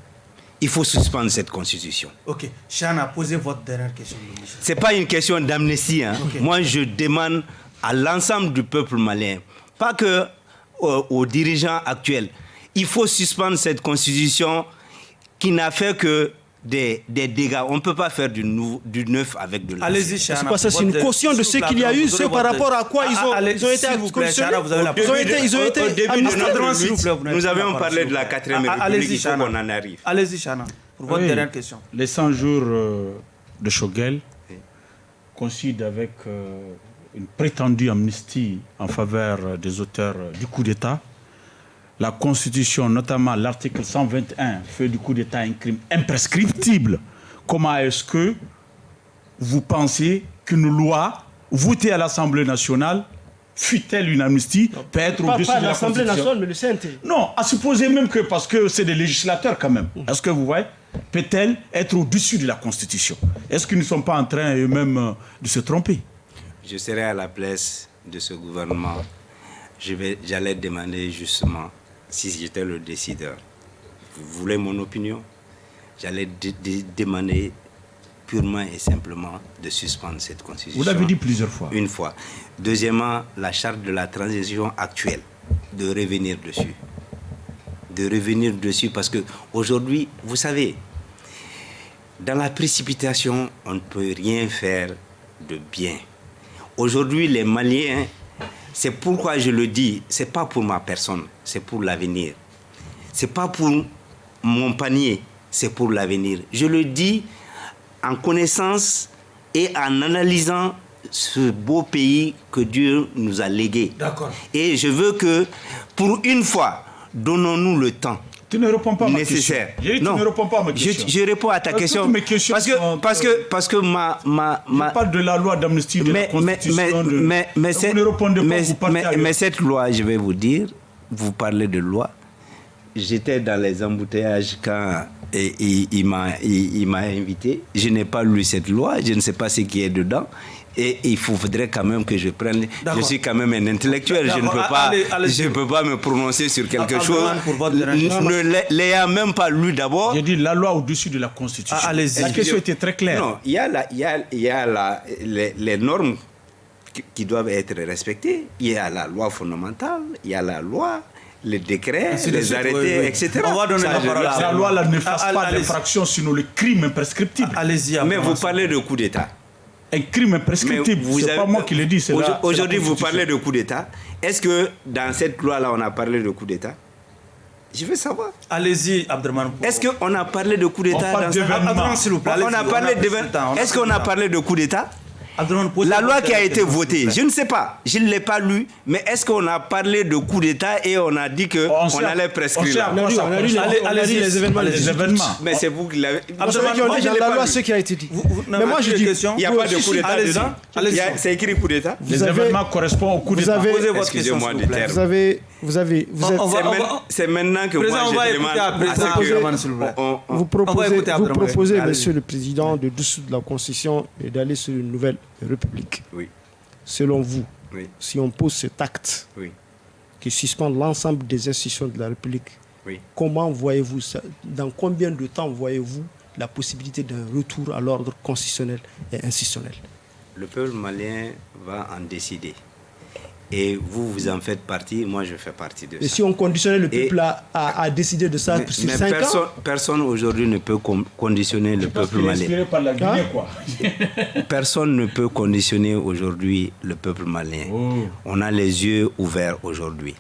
Il faut suspendre cette constitution. Ok, Chana, posez votre dernière question. Ce n'est pas une question d'amnistie. Hein. Okay. Moi, je demande à l'ensemble du peuple malien, pas que aux dirigeants actuels. Il faut suspendre cette constitution qui n'a fait que des dégâts. On ne peut pas faire du neuf avec de l'ancien. Allez-y, Chana. C'est quoi ça? C'est une caution de ce qu'il y a eu, c'est par rapport à quoi ils ont été conditionnés. Ils ont été administrés. Nous avions parlé de la 4e République, il faut qu'on en arrive. Allez-y, Chana, pour votre dernière question. Les 100 jours de Choguel coïncident avec une prétendue amnistie en faveur des auteurs du coup d'État. La Constitution, notamment l'article 121, fait du coup d'État un crime imprescriptible. Comment est-ce que vous pensez qu'une loi votée à l'Assemblée nationale, fût-elle une amnistie, peut être au-dessus de la l'Assemblée Constitution nationale, mais le CNT. Non, à supposer même que, parce que c'est des législateurs quand même, est-ce que vous voyez, peut-elle être au-dessus de la Constitution? Est-ce qu'ils ne sont pas en train eux-mêmes de se tromper? Je serai à la place de ce gouvernement. J'allais demander justement, si j'étais le décideur, vous voulez mon opinion? J'allais demander purement et simplement de suspendre cette constitution. Vous l'avez dit plusieurs fois. Une fois. Deuxièmement, la charte de la transition actuelle, de revenir dessus. De revenir dessus parce qu'aujourd'hui, vous savez, dans la précipitation, on ne peut rien faire de bien. Aujourd'hui, les Maliens, c'est pourquoi je le dis, c'est pas pour ma personne, c'est pour l'avenir. C'est pas pour mon panier, c'est pour l'avenir. Je le dis en connaissance et en analysant ce beau pays que Dieu nous a légué. D'accord. Et je veux que, pour une fois, donnons-nous le temps. Tu ne réponds pas à ma nécessaire. question. Tu ne réponds pas à ma question. Je réponds à ta question. Toutes mes questions parce que ma je parle de la loi d'amnistie de la Constitution. Vous ne répondez pas, vous partez ailleurs. Mais cette loi, je vais vous dire, vous parlez de loi. J'étais dans les embouteillages quand il m'a invité. Je n'ai pas lu cette loi, je ne sais pas ce qui est dedans. Et il faudrait quand même que je prenne... Je suis quand même un intellectuel, je ne peux pas me prononcer sur quelque chose. Ne l'ayant même pas lu d'abord... J'ai dit la loi au-dessus de la Constitution. La question était très claire. Non, il y a les normes qui doivent être respectées. Il y a la loi fondamentale, il y a la loi... les décrets, les arrêtés, etc. On va donner la parole. La loi là, ne fasse pas d'infraction sinon le crime imprescriptible. Allez-y. Mais vous parlez de coup d'État. Un crime imprescriptible, c'est pas moi qui le dis. Aujourd'hui, vous parlez de coup d'État. Est-ce que dans cette loi-là, on a parlé de coup d'État? Je veux savoir. Allez-y, Abderman. Est-ce qu'on a parlé de coup d'État dans cette loi? S'il vous plaît. Est-ce qu'on a parlé de coup d'État? La loi qui a été votée, je ne sais pas, je ne l'ai pas lue, mais est-ce qu'on a parlé de coup d'État et on a dit qu'on allait prescrire? Allez-y, les événements. Mais c'est vous qui l'avez... Vous savez qu'il y a dans la loi ce qui a été dit. Mais moi, je dis... Il n'y a pas de coup d'État dedans. C'est écrit coup d'État. Les événements correspondent au coup d'État. Excusez-moi du terme. C'est maintenant que moi je demande... Vous proposez, Monsieur le Président, de dissoudre la Constitution et d'aller sur une nouvelle République. Oui. Selon vous, oui, si on pose cet acte qui suspend l'ensemble des institutions de la République, comment voyez-vous ça? Dans combien de temps voyez-vous la possibilité d'un retour à l'ordre constitutionnel et institutionnel? Le peuple malien va en décider. Et vous en faites partie, moi je fais partie de ça. Et si on conditionnait le peuple à décider de ça sur 5 ans? Personne aujourd'hui ne peut conditionner le peuple malien. Par la Guinée, quoi. Personne ne peut conditionner aujourd'hui le peuple malien. On a les yeux ouverts aujourd'hui.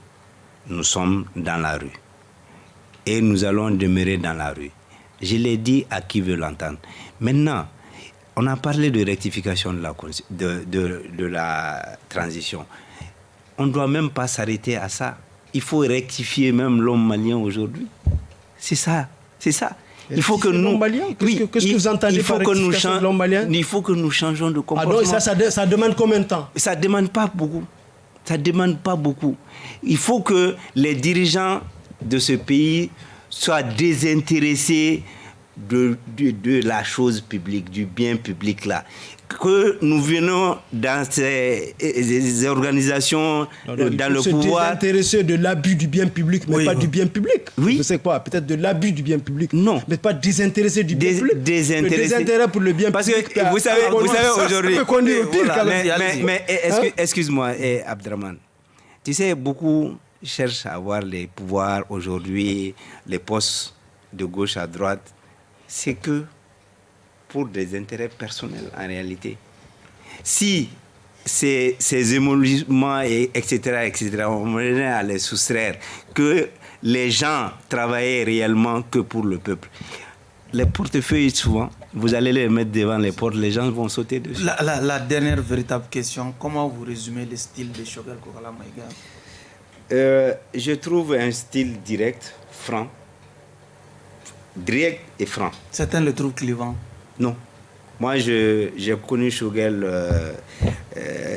Nous sommes dans la rue. Et nous allons demeurer dans la rue. Je l'ai dit à qui veut l'entendre. Maintenant, on a parlé de rectification de la transition. On ne doit même pas s'arrêter à ça. Il faut rectifier même l'homme malien aujourd'hui. C'est ça. Il faut que nous... Qu'est-ce que vous entendez par rectification de l'homme malien? Il faut que nous changeons de comportement. Ah donc ça demande combien de temps? Ça ne demande pas beaucoup. Ça ne demande pas beaucoup. Il faut que les dirigeants de ce pays soient désintéressés de la chose publique, du bien public là. Que nous venons dans ces organisations, dans le pouvoir... Se désintéresser de l'abus du bien public, mais pas du bien public. Oui. Je sais quoi, peut-être de l'abus du bien public. Non. Mais pas désintéresser du bien public. Le désintérêt pour le bien parce public. Parce que vous savez aujourd'hui... Ça peut conduire au pire quand même. Mais excuse-moi, Abdraman. Tu sais, beaucoup cherchent à avoir les pouvoirs aujourd'hui, les postes de gauche à droite. C'est que pour des intérêts personnels en réalité. Si ces émoluments, etc., on venait à les soustraire, que les gens travaillaient réellement que pour le peuple. Les portefeuilles, souvent, vous allez les mettre devant les portes, les gens vont sauter dessus. La dernière véritable question, comment vous résumez le style de Choguel Kokala Maïga? Je trouve un style direct, franc. Direct et franc. Certains le trouvent clivant. Non. Moi, j'ai connu Choguel,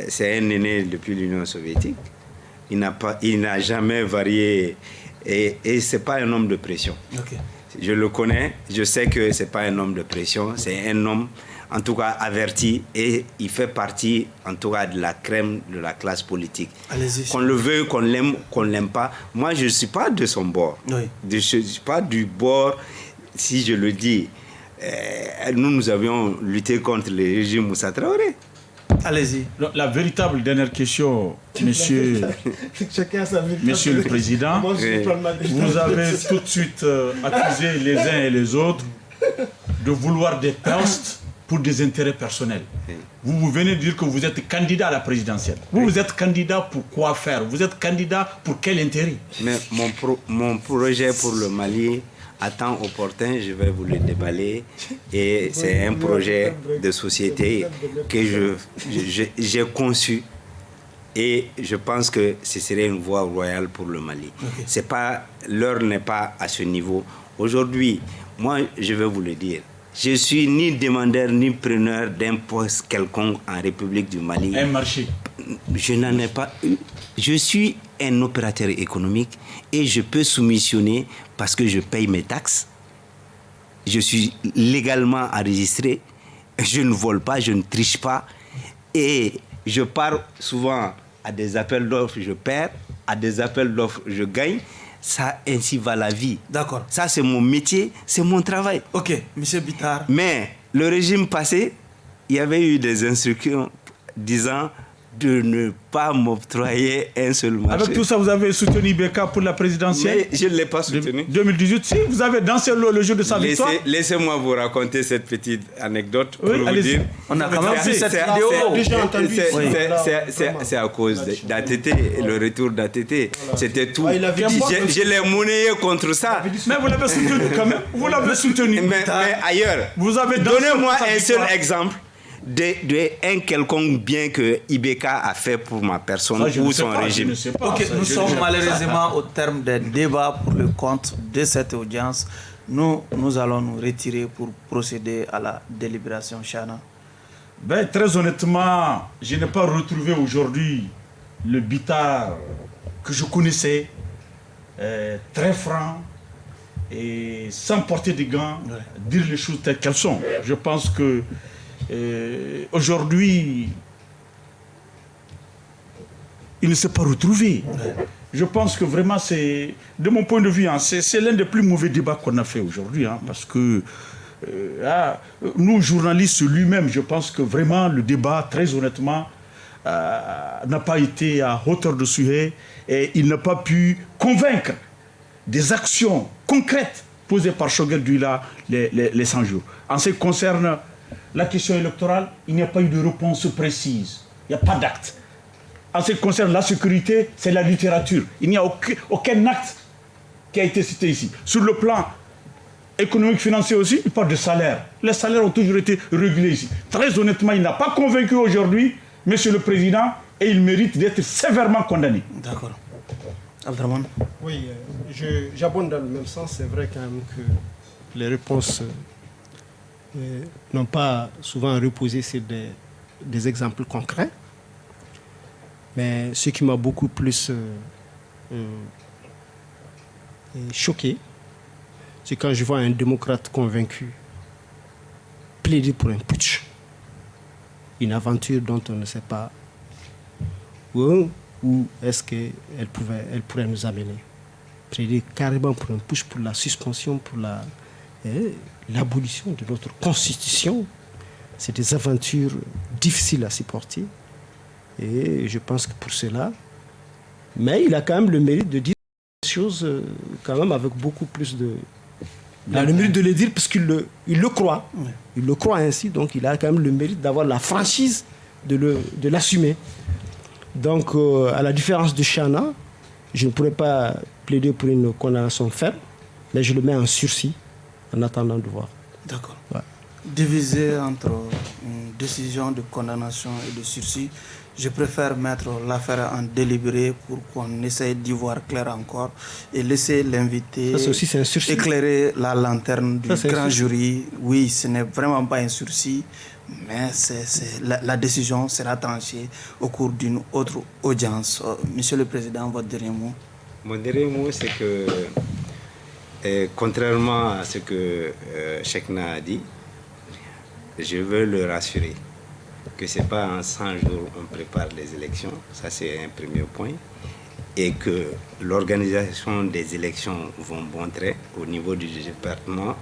c'est un aîné depuis l'Union soviétique. Il n'a jamais varié et ce n'est pas un homme de pression. Okay. Je le connais, je sais que ce n'est pas un homme de pression, c'est un homme en tout cas averti et il fait partie en tout cas de la crème de la classe politique. Allez-y. Qu'on le veuille, qu'on l'aime pas. Moi, je ne suis pas de son bord. Oui. Je ne suis pas du bord, si je le dis. Nous avions lutté contre le régime Moussa Traoré. Allez-y. La véritable dernière question, monsieur le Président, vous avez tout de suite accusé les uns et les autres de vouloir des postes pour des intérêts personnels. Vous venez de dire que vous êtes candidat à la présidentielle. Vous êtes candidat pour quoi faire? Vous êtes candidat pour quel intérêt? Mais mon projet pour le Mali, à temps opportun, je vais vous le déballer. Et c'est un projet de société que j'ai conçu. Et je pense que ce serait une voie royale pour le Mali. Okay. L'heure n'est pas à ce niveau. Aujourd'hui, moi, je vais vous le dire. Je ne suis ni demandeur ni preneur d'un poste quelconque en République du Mali. Un marché. Je n'en ai pas eu. Je suis un opérateur économique et je peux soumissionner parce que je paye mes taxes. Je suis légalement enregistré. Je ne vole pas, je ne triche pas. Et je pars souvent à des appels d'offres, je perds. À des appels d'offres, je gagne. Ça, ainsi va la vie. D'accord. Ça, c'est mon métier, c'est mon travail. Ok, M. Bitar. Mais le régime passé, il y avait eu des instructions disant de ne pas m'octroyer un seul marché. Avec tout ça, vous avez soutenu Ibeka pour la présidentielle? Mais je ne l'ai pas soutenu. 2018, si, vous avez dansé le jour de sa victoire. Laissez-moi vous raconter cette petite anecdote pour vous dire. On a quand même vu cette vidéo. C'est à cause d'ATT, le retour d'ATT. C'était tout. Je l'ai monnayé contre ça. Mais vous l'avez soutenu quand même. Vous l'avez soutenu. Mais ailleurs, donnez-moi un seul exemple d'un quelconque bien que Ibeka a fait pour ma personne ou son régime. Nous sommes malheureusement au terme des débats pour le compte de cette audience. Nous allons nous retirer pour procéder à la délibération. Chana. Très honnêtement, je n'ai pas retrouvé aujourd'hui le Bitar que je connaissais, très franc et sans porter des gants, dire les choses telles qu'elles sont. Je pense que aujourd'hui, il ne s'est pas retrouvé. Je pense que vraiment, c'est, de mon point de vue, c'est l'un des plus mauvais débats qu'on a fait aujourd'hui. Parce que nous, journalistes lui-même, je pense que vraiment, le débat, très honnêtement, n'a pas été à hauteur de sujet et il n'a pas pu convaincre des actions concrètes posées par Choguel Douila les 100 jours. En ce qui concerne la question électorale, il n'y a pas eu de réponse précise. Il n'y a pas d'acte. En ce qui concerne la sécurité, c'est la littérature. Il n'y a aucun acte qui a été cité ici. Sur le plan économique, financier aussi, il parle de salaire. Les salaires ont toujours été régulés ici. Très honnêtement, il n'a pas convaincu aujourd'hui Monsieur le Président et il mérite d'être sévèrement condamné. D'accord. Abdraman. Oui, j'abonde dans le même sens. C'est vrai quand même que les réponses n'ont pas souvent reposé sur des exemples concrets. Mais ce qui m'a beaucoup plus choqué, c'est quand je vois un démocrate convaincu plaider pour un putsch, une aventure dont on ne sait pas où est-ce qu'elle pourrait nous amener. Plaider carrément pour un putsch, pour la suspension, pour l'abolition de notre constitution. C'est des aventures difficiles à supporter. Et je pense que pour cela, mais il a quand même le mérite de dire des choses quand même avec beaucoup plus de... Il a le mérite de le dire parce qu'il le croit. Oui. Il le croit ainsi, donc il a quand même le mérite d'avoir la franchise de l'assumer. Donc, à la différence de Chana, je ne pourrais pas plaider pour une condamnation ferme, mais je le mets en sursis en attendant de voir. D'accord. Ouais. Divisé entre une décision de condamnation et de sursis, je préfère mettre l'affaire en délibéré pour qu'on essaye d'y voir clair encore et laisser l'invité éclairer la lanterne du grand jury. Oui, ce n'est vraiment pas un sursis, mais la décision sera tranchée au cours d'une autre audience. Monsieur le Président, votre dernier mot? Mon dernier mot, c'est que, contrairement à ce que Chekna a dit, je veux le rassurer que ce n'est pas en 100 jours qu'on prépare les élections, ça c'est un premier point, et que l'organisation des élections vont bon trait au niveau du département.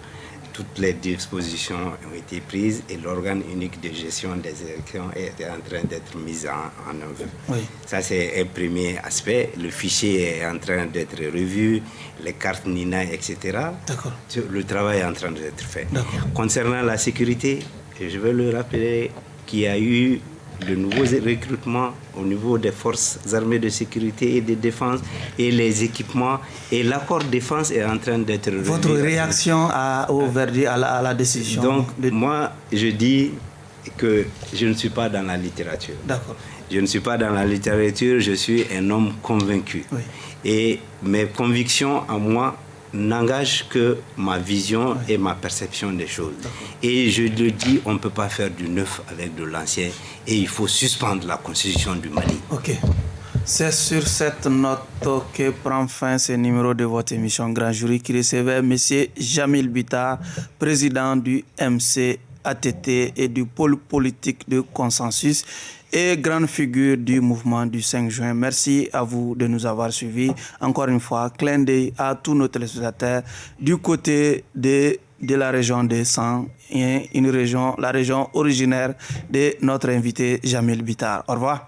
Toutes les dispositions ont été prises et l'organe unique de gestion des élections est en train d'être mis en œuvre. Oui. Ça, c'est un premier aspect. Le fichier est en train d'être revu, les cartes NINA, etc. D'accord. Le travail est en train d'être fait. Concernant la sécurité, je veux le rappeler qu'il y a eu de nouveaux recrutements au niveau des forces armées de sécurité et de défense et les équipements. Et l'accord de défense est en train d'être revu. Votre réaction au verdict, à la décision? Donc, moi, je dis que je ne suis pas dans la littérature. D'accord. Je ne suis pas dans la littérature, je suis un homme convaincu. Oui. Et mes convictions à moi n'engage que ma vision et ma perception des choses. Et je le dis, on ne peut pas faire du neuf avec de l'ancien et il faut suspendre la constitution du Mali. Ok. C'est sur cette note que prend fin ce numéro de votre émission Grand Jury qui recevait M. Jamil Bitar, président du MCATT et du pôle politique de consensus et grande figure du mouvement du 5 juin. Merci à vous de nous avoir suivis. Encore une fois, clin d'œil à tous nos téléspectateurs du côté de la région des Sangs, la région originaire de notre invité Jamil Bitar. Au revoir.